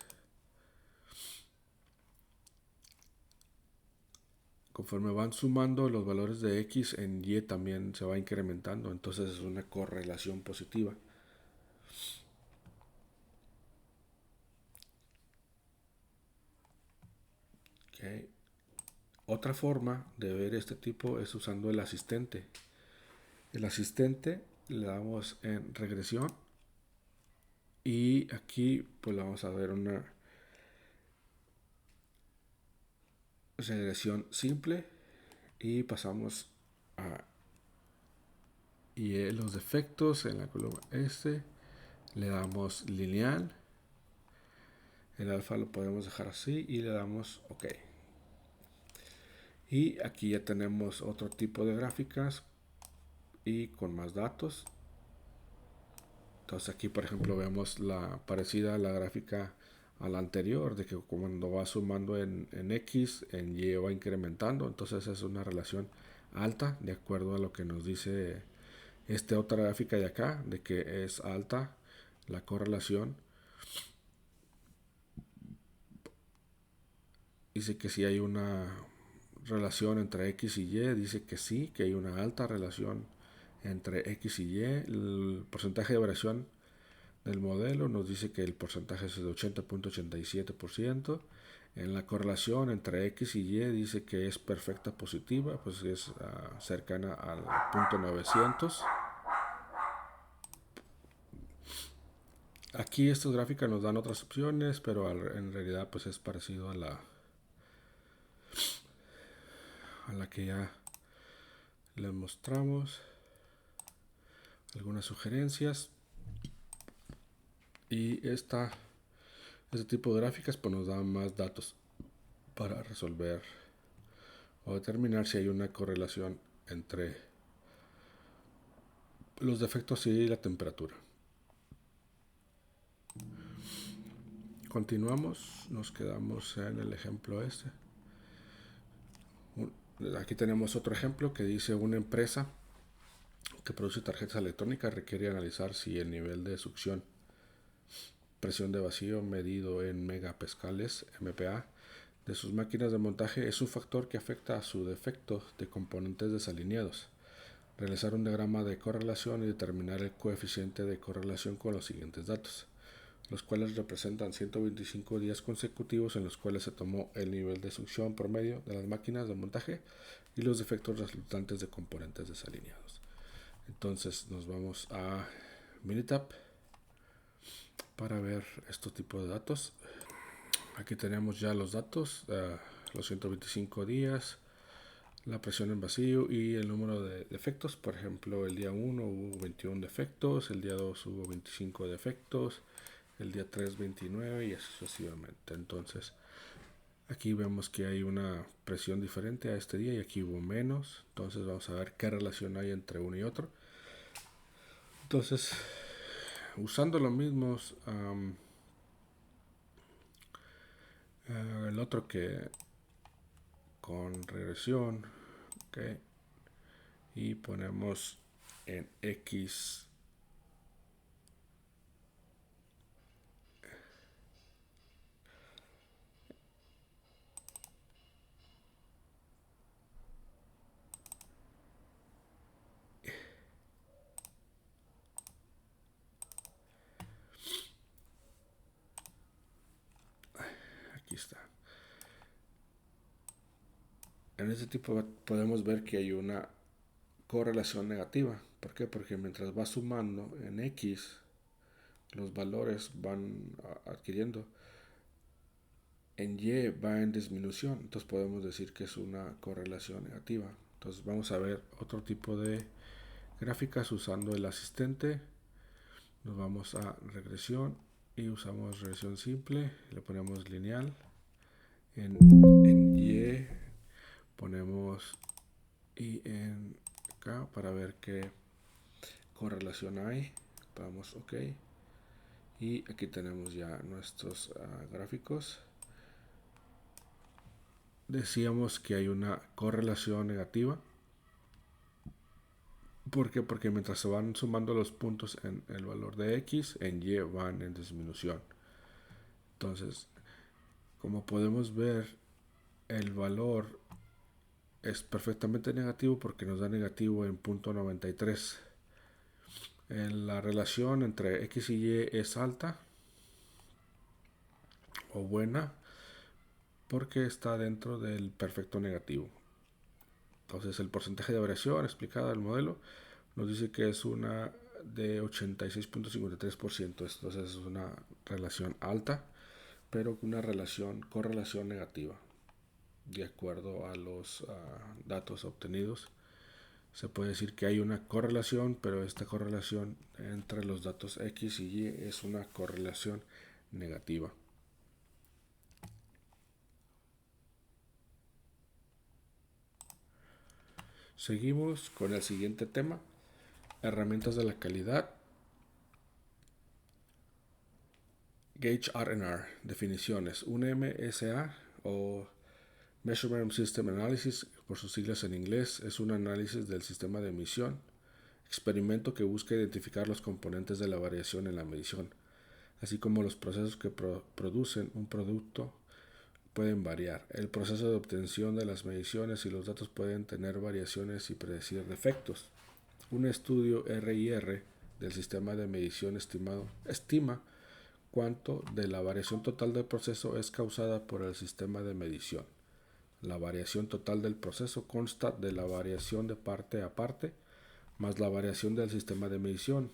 Speaker 1: conforme van sumando los valores de X, en Y también se va incrementando, entonces es una correlación positiva. Okay. Otra forma de ver este tipo es usando el asistente. El asistente le damos en regresión y aquí pues vamos a ver una regresión simple y pasamos a y los defectos en la columna S le damos lineal, el alfa lo podemos dejar así y le damos OK. Y aquí ya tenemos otro tipo de gráficas y con más datos. Entonces aquí por ejemplo vemos la parecida a la gráfica a la anterior, de que cuando va sumando en X, en Y va incrementando, entonces es una relación alta de acuerdo a lo que nos dice esta otra gráfica de acá, de que es alta la correlación. Dice que si hay una relación entre X y Y, dice que sí, que hay una alta relación entre X y Y. El porcentaje de variación del modelo nos dice que el porcentaje es de 80.87%. En la correlación entre X y Y dice que es perfecta positiva, pues es cercana al punto 900. Aquí estas gráficas nos dan otras opciones, pero en realidad pues es parecido a la que ya les mostramos. Algunas sugerencias. Y este tipo de gráficas pues nos dan más datos para resolver o determinar si hay una correlación entre los defectos y la temperatura. Continuamos, nos quedamos en el ejemplo este. Aquí tenemos otro ejemplo que dice una empresa que produce tarjetas electrónicas requiere analizar si el nivel de succión, presión de vacío medido en megapascales MPa de sus máquinas de montaje es un factor que afecta a su defecto de componentes desalineados. Realizar un diagrama de correlación y determinar el coeficiente de correlación con los siguientes datos, los cuales representan 125 días consecutivos en los cuales se tomó el nivel de succión promedio de las máquinas de montaje y los defectos resultantes de componentes desalineados. Entonces nos vamos a Minitab para ver estos tipos de datos. Aquí tenemos ya los datos, los 125 días, la presión en vacío y el número de defectos. Por ejemplo, el día 1 hubo 21 defectos, el día 2 hubo 25 defectos, el día 3 29 y así sucesivamente. Entonces aquí vemos que hay una presión diferente a este día y aquí hubo menos. Entonces vamos a ver qué relación hay entre uno y otro. Entonces usando los mismos, el otro que con regresión, ok, y ponemos en X. Aquí está. En este tipo podemos ver que hay una correlación negativa. ¿Por qué? Porque mientras va sumando en X, los valores van adquiriendo, en Y va en disminución. Entonces podemos decir que es una correlación negativa. Entonces vamos a ver otro tipo de gráficas usando el asistente. Nos vamos a regresión y usamos regresión simple. Le ponemos lineal. En Y ponemos y en acá para ver qué correlación hay. Vamos OK. Y aquí tenemos ya nuestros gráficos. Decíamos que hay una correlación negativa. ¿Por qué? Porque mientras se van sumando los puntos en el valor de X, en Y van en disminución. Entonces, como podemos ver, el valor es perfectamente negativo porque nos da negativo en 0.93. La relación entre X y Y es alta o buena porque está dentro del perfecto negativo. Entonces el porcentaje de variación explicado del modelo nos dice que es una de 86.53%. Entonces es una relación alta, pero una correlación negativa. De acuerdo a los datos obtenidos, se puede decir que hay una correlación, pero esta correlación entre los datos X y Y es una correlación negativa. Seguimos con el siguiente tema: herramientas de la calidad. Gauge R&R, definiciones. Un MSA o Measurement System Analysis, por sus siglas en inglés, es un análisis del sistema de medición, experimento que busca identificar los componentes de la variación en la medición, así como los procesos que producen un producto pueden variar. El proceso de obtención de las mediciones y los datos pueden tener variaciones y predecir defectos. Un estudio RIR del sistema de medición estima cuánto de la variación total del proceso es causada por el sistema de medición. La variación total del proceso consta de la variación de parte a parte más la variación del sistema de medición.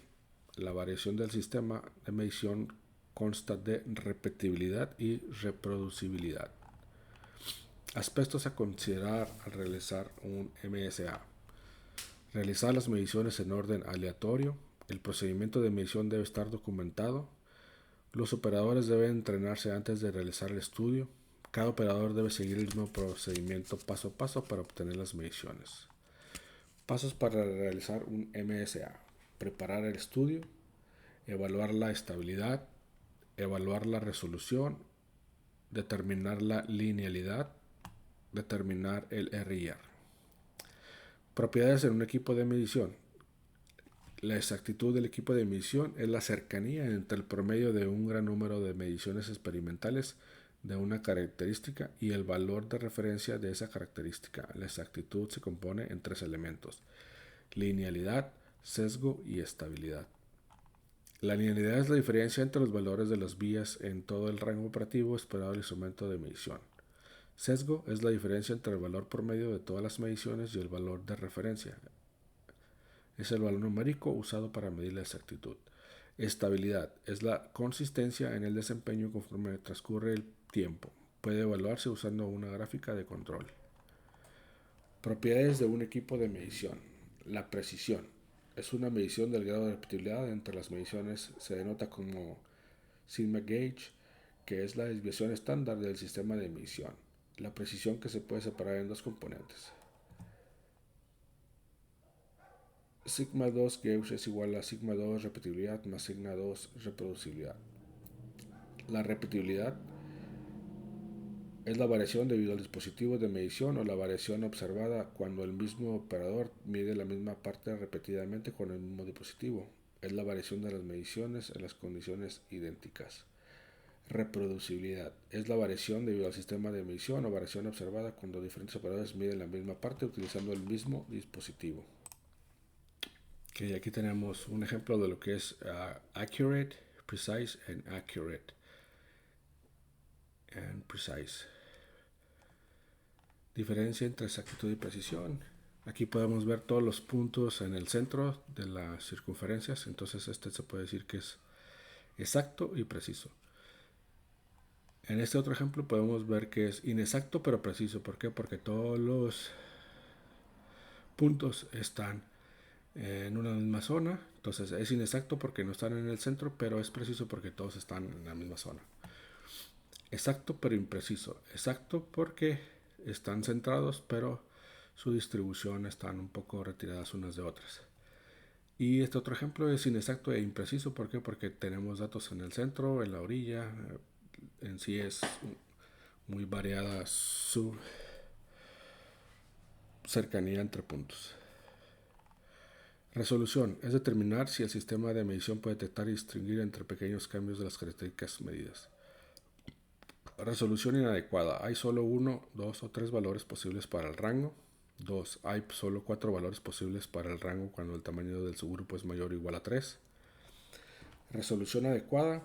Speaker 1: La variación del sistema de medición consta de repetibilidad y reproducibilidad. Aspectos a considerar al realizar un MSA. Realizar las mediciones en orden aleatorio. El procedimiento de medición debe estar documentado. Los operadores deben entrenarse antes de realizar el estudio. Cada operador debe seguir el mismo procedimiento paso a paso para obtener las mediciones. Pasos para realizar un MSA. Preparar el estudio, evaluar la estabilidad, evaluar la resolución, determinar la linealidad, determinar el RIR. Propiedades en un equipo de medición. La exactitud del equipo de medición es la cercanía entre el promedio de un gran número de mediciones experimentales de una característica y el valor de referencia de esa característica. La exactitud se compone en tres elementos: linealidad, sesgo y estabilidad. La linealidad es la diferencia entre los valores de las vías en todo el rango operativo esperado del instrumento de medición. Sesgo es la diferencia entre el valor promedio de todas las mediciones y el valor de referencia. Es el valor numérico usado para medir la exactitud. Estabilidad es la consistencia en el desempeño conforme transcurre el tiempo. Puede evaluarse usando una gráfica de control. Propiedades de un equipo de medición. La precisión es una medición del grado de repetibilidad entre las mediciones. Se denota como sigma gauge, que es la desviación estándar del sistema de medición. La precisión, que se puede separar en dos componentes. sigma 2 gauge es igual a sigma 2 repetibilidad más sigma 2 reproducibilidad. La repetibilidad es la variación debido al dispositivo de medición o la variación observada cuando el mismo operador mide la misma parte repetidamente con el mismo dispositivo. Es la variación de las mediciones en las condiciones idénticas. Reproducibilidad es la variación debido al sistema de medición o variación observada cuando diferentes operadores miden la misma parte utilizando el mismo dispositivo. Okay, aquí tenemos un ejemplo de lo que es accurate, precise and accurate and precise. Diferencia entre exactitud y precisión. Aquí podemos ver todos los puntos en el centro de las circunferencias, entonces este se puede decir que es exacto y preciso. En este otro ejemplo podemos ver que es inexacto pero preciso. ¿Por qué? Porque todos los puntos están en una misma zona. Entonces es inexacto porque no están en el centro, pero es preciso porque todos están en la misma zona. Exacto pero impreciso. Exacto porque están centrados, pero su distribución están un poco retiradas unas de otras. Y este otro ejemplo es inexacto e impreciso. ¿Por qué? Porque tenemos datos en el centro, en la orilla. En sí es muy variada su cercanía entre puntos. Resolución es determinar si el sistema de medición puede detectar y distinguir entre pequeños cambios de las características medidas. Resolución inadecuada. Hay solo 1, 2 o 3 valores posibles para el rango. 2. Hay solo 4 valores posibles para el rango cuando el tamaño del subgrupo es mayor o igual a 3. Resolución adecuada.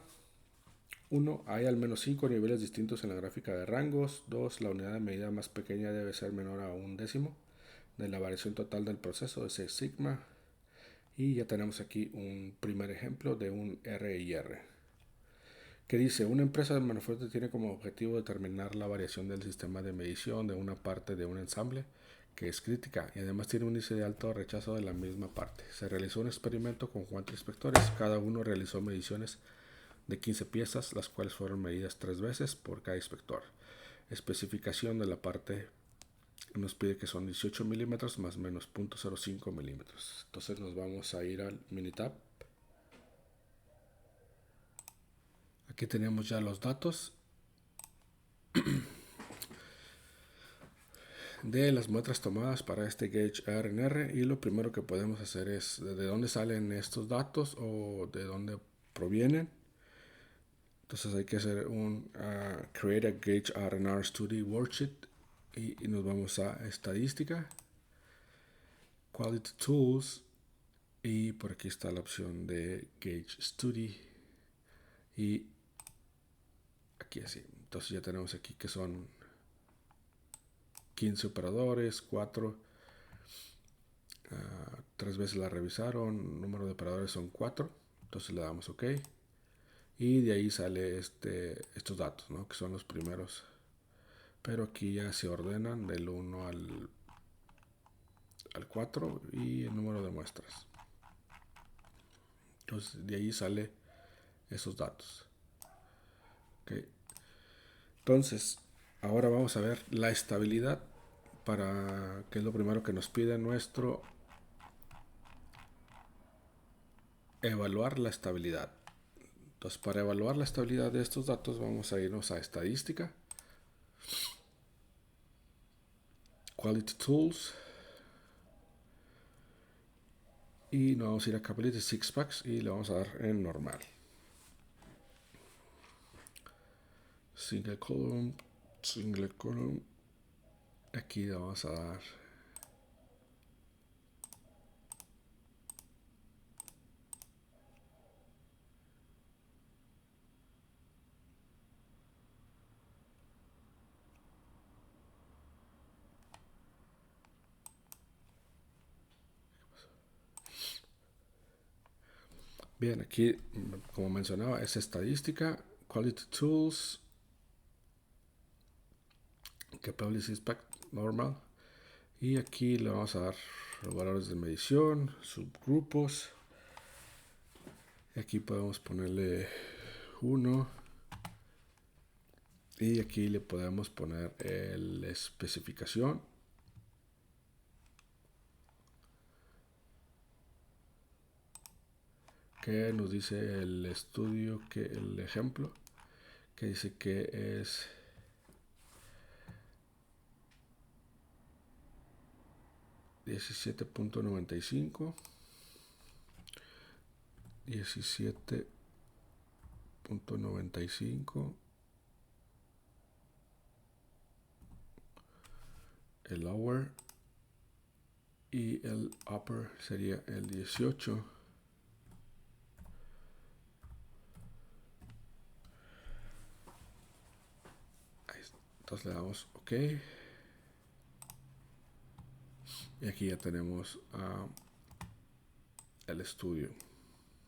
Speaker 1: 1. Hay al menos 5 niveles distintos en la gráfica de rangos. 2. La unidad de medida más pequeña debe ser menor a un décimo de la variación total del proceso, ese es sigma. Y ya tenemos aquí un primer ejemplo de un RIR, que dice: una empresa de manufactura tiene como objetivo determinar la variación del sistema de medición de una parte de un ensamble que es crítica y además tiene un índice de alto rechazo de la misma parte. Se realizó un experimento con 4 inspectores, cada uno realizó mediciones de 15 piezas, las cuales fueron medidas 3 veces por cada inspector. Especificación de la parte nos pide que son 18 milímetros más menos 0.05 milímetros. Entonces nos vamos a ir al Minitab. Aquí tenemos ya los datos de las muestras tomadas para este gauge RNR, y lo primero que podemos hacer es de dónde salen estos datos o de dónde provienen. Entonces hay que hacer un Create a Gauge RNR Study Worksheet y nos vamos a Estadística, Quality Tools, y por aquí está la opción de Gauge Study y aquí así. Entonces ya tenemos aquí que son 15 operadores, 4, 3 veces la revisaron, número de operadores son 4, entonces le damos OK y de ahí sale estos datos, ¿no? Que son los primeros, pero aquí ya se ordenan del 1 al 4 y el número de muestras. Entonces de ahí sale esos datos. Okay. Entonces ahora vamos a ver la estabilidad, para que es lo primero que nos pide nuestro evaluar la estabilidad. Entonces, para evaluar la estabilidad de estos datos vamos a irnos a Estadística, Quality Tools, y nos vamos a ir a Capability Six Packs y le vamos a dar en normal. Single column. Aquí le vamos a dar bien. Aquí, como mencionaba, es Estadística, Quality Tools, Capability Six Pack normal, y aquí le vamos a dar los valores de medición, subgrupos. Aquí podemos ponerle 1 y aquí le podemos poner la especificación. que nos dice el estudio, que el ejemplo, que dice que es 17.95, 17.95, el lower, y el upper sería el 18. Entonces le damos OK. Y aquí ya tenemos el estudio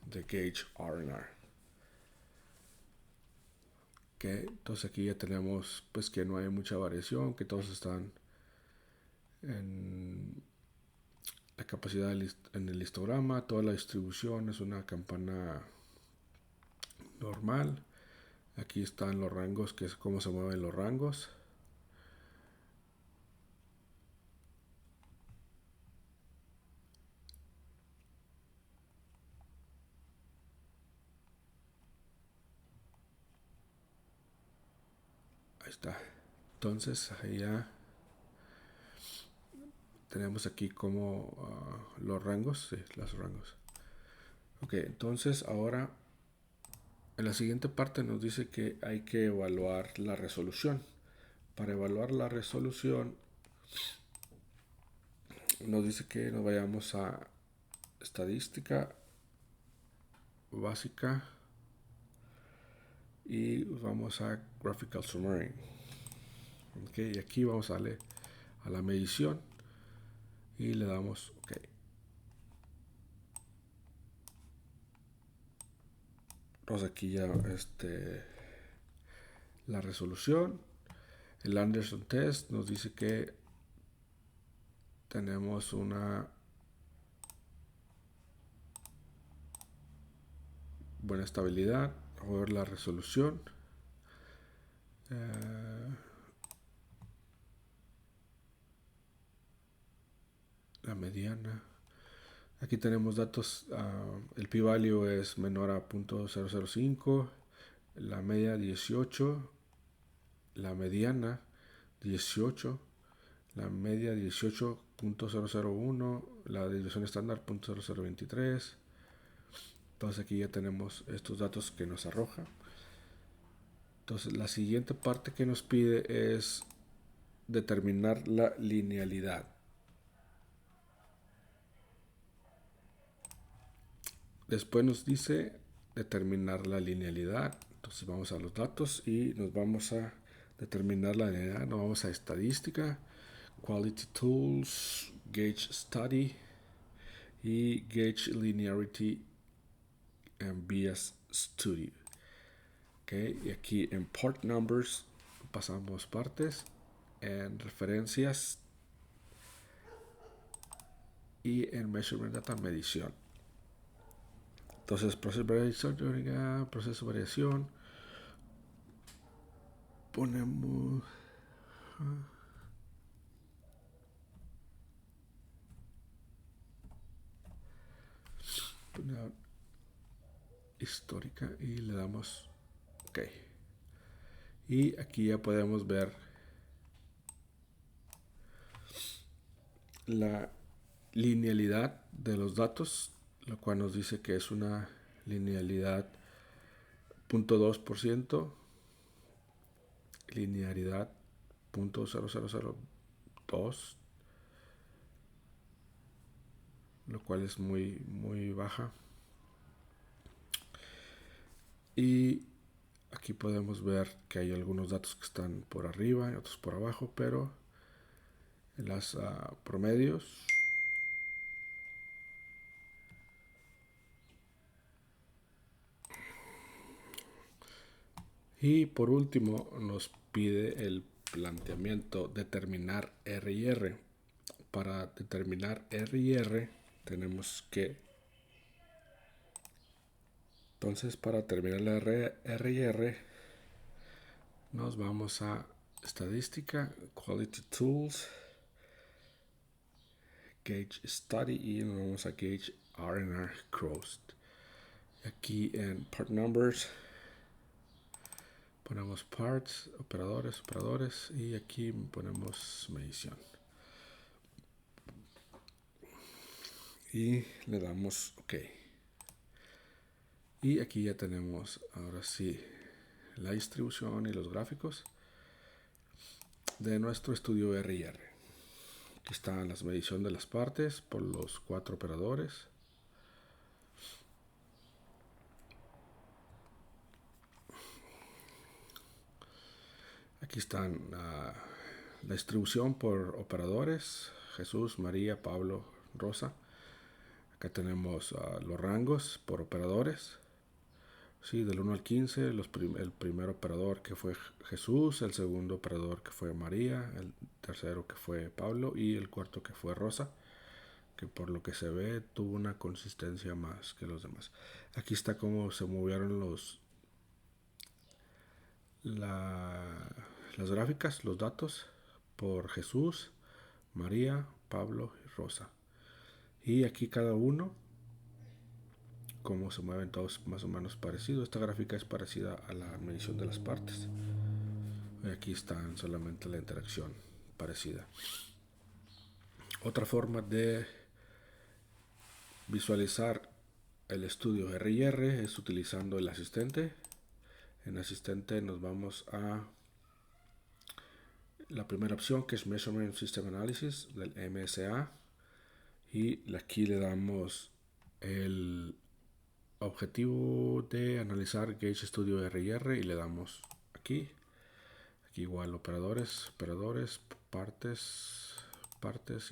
Speaker 1: de Gauge R&R. Okay, entonces aquí ya tenemos pues que no hay mucha variación, que todos están en la capacidad en el histograma. Toda la distribución es una campana normal. Aquí están los rangos, que es cómo se mueven los rangos. Ahí está. Entonces ahí ya tenemos aquí como los rangos. Sí, los rangos. Ok, entonces ahora en la siguiente parte nos dice que hay que evaluar la resolución. Para evaluar la resolución nos dice que nos vayamos a estadística básica y vamos a Graphical Summary. Okay, y aquí vamos a darle a la medición y le damos OK. Entonces aquí ya la resolución. El Anderson Test nos dice que tenemos una buena estabilidad. Vamos a ver la resolución. La mediana. Aquí tenemos datos. El p-value es menor a 0.005. La media 18. La mediana 18. La media 18.001. La desviación estándar 0.0023. Entonces aquí ya tenemos estos datos que nos arroja. Entonces la siguiente parte que nos pide es determinar la linealidad. Después nos dice determinar la linealidad. Entonces vamos a los datos y nos vamos a determinar la linealidad. Nos vamos a estadística, Quality Tools, Gauge Study y Gauge Linearity and Bias Study. Okay, y aquí en Part Numbers pasamos partes, en referencias y en Measurement Data medición. Entonces, proceso de variación. Ponemos histórica y le damos OK. Y aquí ya podemos ver la linealidad de los datos, lo cual nos dice que es una linealidad 0.2%, linealidad 0.0002, lo cual es muy baja. Y aquí podemos ver que hay algunos datos que están por arriba y otros por abajo, pero en las promedios y por último nos pide el planteamiento determinar R y R. Para determinar R y R tenemos que entonces para determinar la R y R nos vamos a estadística, Quality Tools, Gauge Study y nos vamos a Gauge R&R Crossed. Aquí en Part Numbers ponemos Parts, operadores, y aquí ponemos medición. Y le damos OK. Y aquí ya tenemos ahora sí la distribución y los gráficos de nuestro estudio RIR. Aquí están las mediciones de las partes por los 4 operadores. Aquí están la distribución por operadores: Jesús, María, Pablo, Rosa. Acá tenemos los rangos por operadores. Sí, del 1 al 15, el primer operador que fue Jesús, el segundo operador que fue María, el tercero que fue Pablo y el cuarto que fue Rosa, que por lo que se ve tuvo una consistencia más que los demás. Aquí está cómo se movieron las gráficas, los datos por Jesús, María, Pablo y Rosa. Y aquí cada uno, cómo se mueven todos más o menos parecido. Esta gráfica es parecida a la medición de las partes. Y aquí están solamente la interacción parecida. Otra forma de visualizar el estudio RIR es utilizando el asistente. En asistente nos vamos a la primera opción, que es Measurement System Analysis del MSA, y aquí le damos el objetivo de analizar Gauge Studio RIR y le damos aquí igual operadores, partes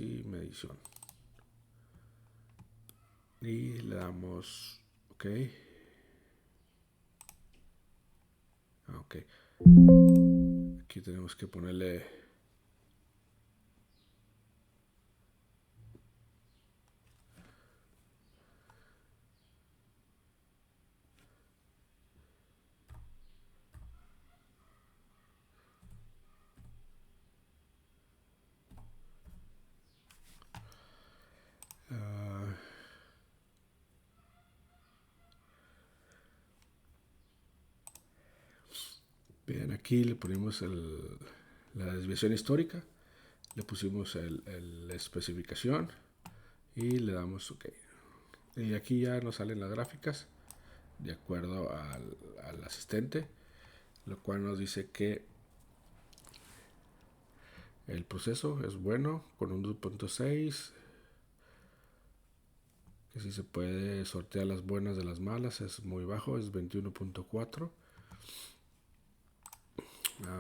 Speaker 1: y medición, y le damos OK. OK. Aquí tenemos que ponerle bien, aquí le ponemos la desviación histórica, le pusimos la especificación y le damos OK. Y aquí ya nos salen las gráficas de acuerdo al asistente, lo cual nos dice que el proceso es bueno con un 2.6, que si se puede sortear las buenas de las malas, es muy bajo, es 21.4.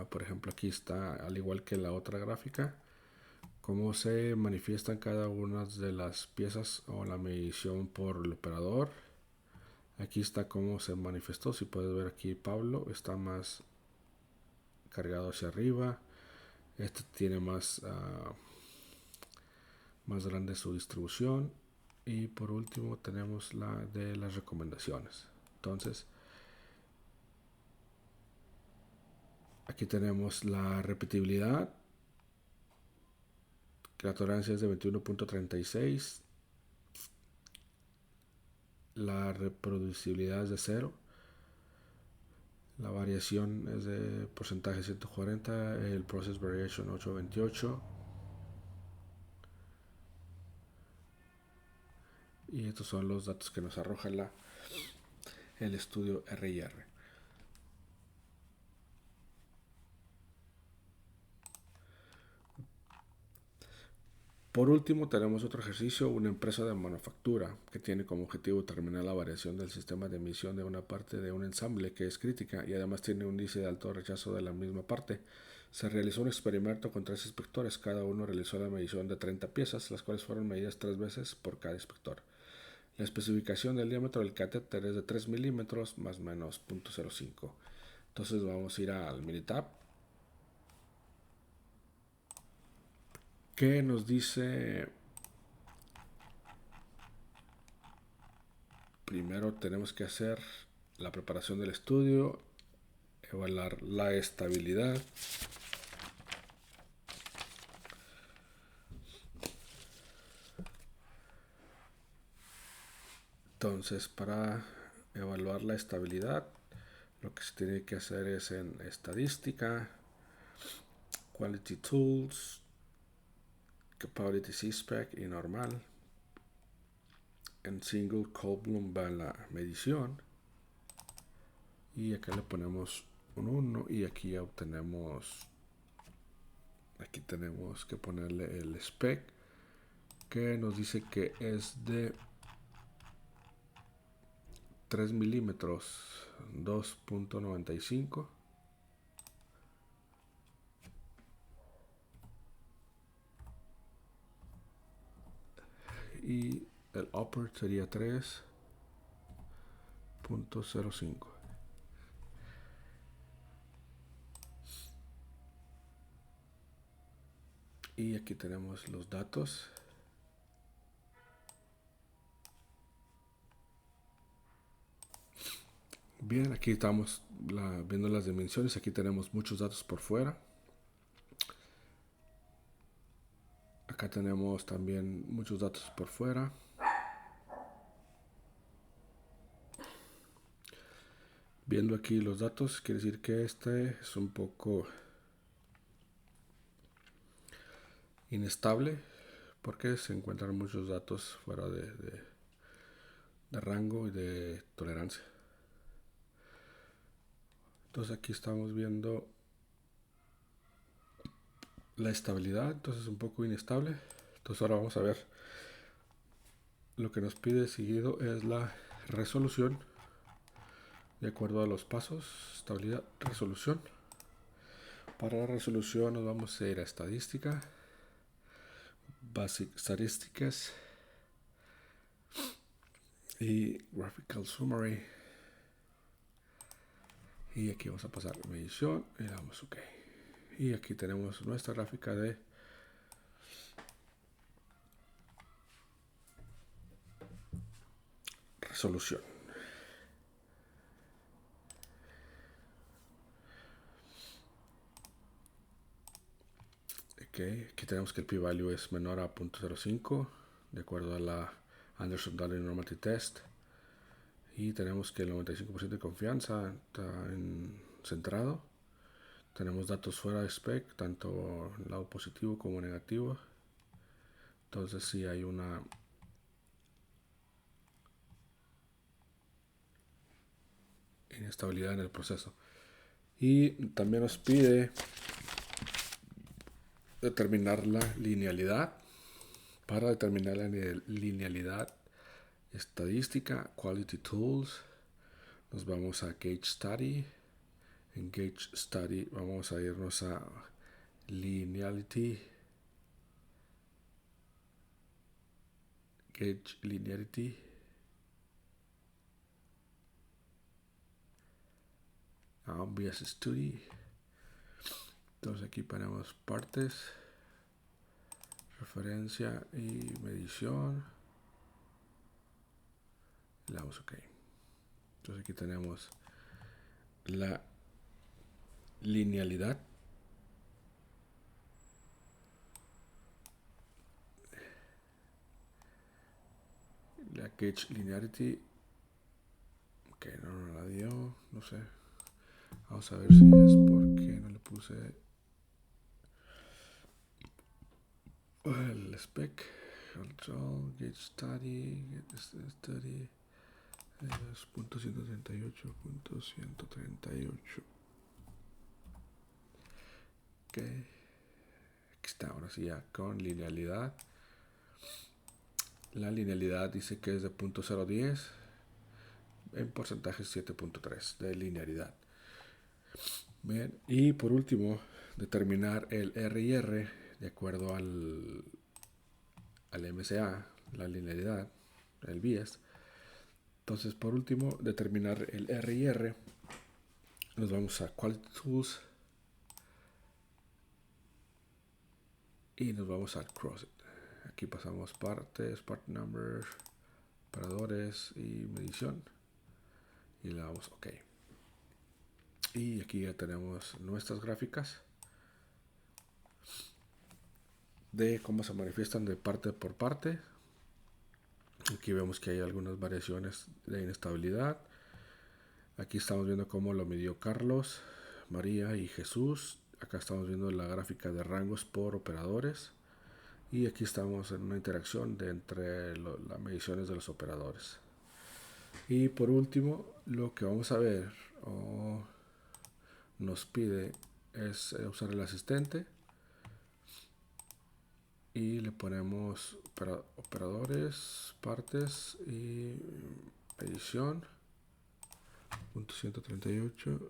Speaker 1: Por ejemplo, aquí está, al igual que la otra gráfica, cómo se manifiestan cada una de las piezas o la medición por el operador. Aquí está cómo se manifestó. Si puedes ver aquí, Pablo está más cargado hacia arriba. Este tiene más grande su distribución. Y por último tenemos la de las recomendaciones. Entonces, aquí tenemos la repetibilidad. La tolerancia es de 21.36. La reproducibilidad es de 0. La variación es de porcentaje 140. El process variation 828. Y estos son los datos que nos arroja el estudio RIR. Por último, tenemos otro ejercicio: una empresa de manufactura que tiene como objetivo determinar la variación del sistema de emisión de una parte de un ensamble que es crítica y además tiene un índice de alto rechazo de la misma parte. Se realizó un experimento con 3 inspectores. Cada uno realizó la medición de 30 piezas, las cuales fueron medidas 3 veces por cada inspector. La especificación del diámetro del catéter es de 3 milímetros más o menos 0.05. Entonces vamos a ir al Minitab, que nos dice: primero tenemos que hacer la preparación del estudio, evaluar la estabilidad. Entonces, para evaluar la estabilidad. Lo que se tiene que hacer es en estadística, quality tools, capability C-spec y normal. En single column va la medición. Y acá le ponemos un 1 y aquí ya obtenemos, aquí tenemos que ponerle el spec que nos dice que es de 3 milímetros, 2.95. Y el upper sería 3.05. Y aquí tenemos los datos. Bien, aquí estamos viendo las dimensiones. Aquí tenemos muchos datos por fuera. Acá tenemos también muchos datos por fuera. Viendo aquí los datos, quiere decir que este es un poco inestable porque se encuentran muchos datos fuera de rango y de tolerancia. Entonces aquí estamos viendo la estabilidad, entonces es un poco inestable. Entonces ahora vamos a ver lo que nos pide seguido es la resolución de acuerdo a los pasos. Estabilidad, resolución. Para la resolución nos vamos a ir a estadística, basic statistics y graphical summary. Y aquí vamos a pasar medición y le damos OK. Y aquí tenemos nuestra gráfica de resolución. Okay. Aquí tenemos que el p-value es menor a 0.05 de acuerdo a la Anderson-Darling Normative Test. Y tenemos que el 95% de confianza está centrado. Tenemos datos fuera de spec, tanto en el lado positivo como negativo. Entonces sí hay una inestabilidad en el proceso. Y también nos pide determinar la linealidad. Para determinar la linealidad estadística, Quality Tools, nos vamos a Gauge Study. En Gauge Study vamos a irnos a Linearity. Gauge Linearity. Obvious Study. Entonces aquí ponemos partes, referencia y medición. Le damos OK. Entonces aquí tenemos la linealidad. La Gauge Linearity. Ok, no la dio. No sé. Vamos a ver si es porque no le puse el spec. Control, Gauge Study, Study. Es .138, .138. Ok. Aquí está, ahora sí ya con linealidad. La linealidad dice que es de .010. En porcentaje 7.3 de linealidad. Bien, y por último, determinar el RIR de acuerdo al MCA, la linealidad, el bias. Entonces, por último, determinar el RIR. Nos vamos a Quality Tools y nos vamos a Cross. Aquí pasamos partes, part numbers, operadores y medición. Y le damos OK. Y aquí ya tenemos nuestras gráficas de cómo se manifiestan de parte por parte. Aquí vemos que hay algunas variaciones de inestabilidad. Aquí estamos viendo cómo lo midió Carlos, María y Jesús. Acá estamos viendo la gráfica de rangos por operadores. Y aquí estamos en una interacción entre las mediciones de los operadores. Y por último, lo que vamos a ver o nos pide es usar el asistente. Y le ponemos operadores, partes y edición. Punto 138.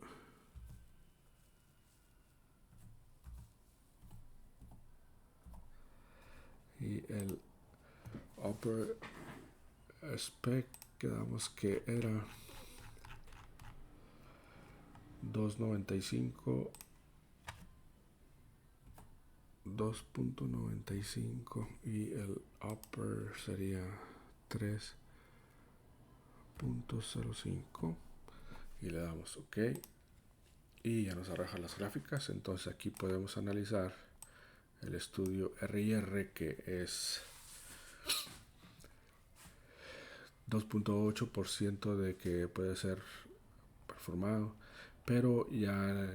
Speaker 1: Y el upper spec quedamos que era 2.95, 2.95 y el upper sería 3.05 y le damos OK y ya nos arroja las gráficas. Entonces aquí podemos analizar el estudio RIR, que es 2.8% de que puede ser performado, pero ya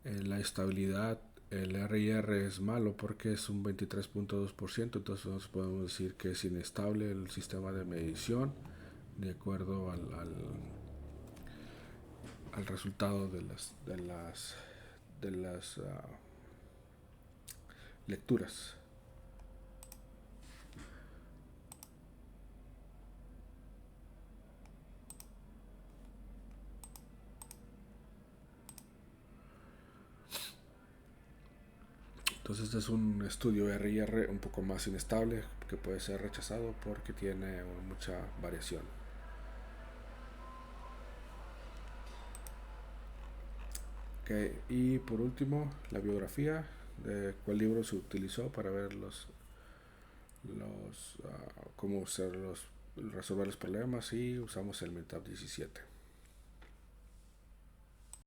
Speaker 1: la estabilidad, el RIR es malo porque es un 23.2%, entonces nosotros podemos decir que es inestable el sistema de medición de acuerdo al resultado de las lecturas. Entonces este es un estudio RIR un poco más inestable que puede ser rechazado porque tiene mucha variación. Okay. Y por último, la biografía de cuál libro se utilizó para ver cómo resolver los problemas, y usamos el MATLAB 17.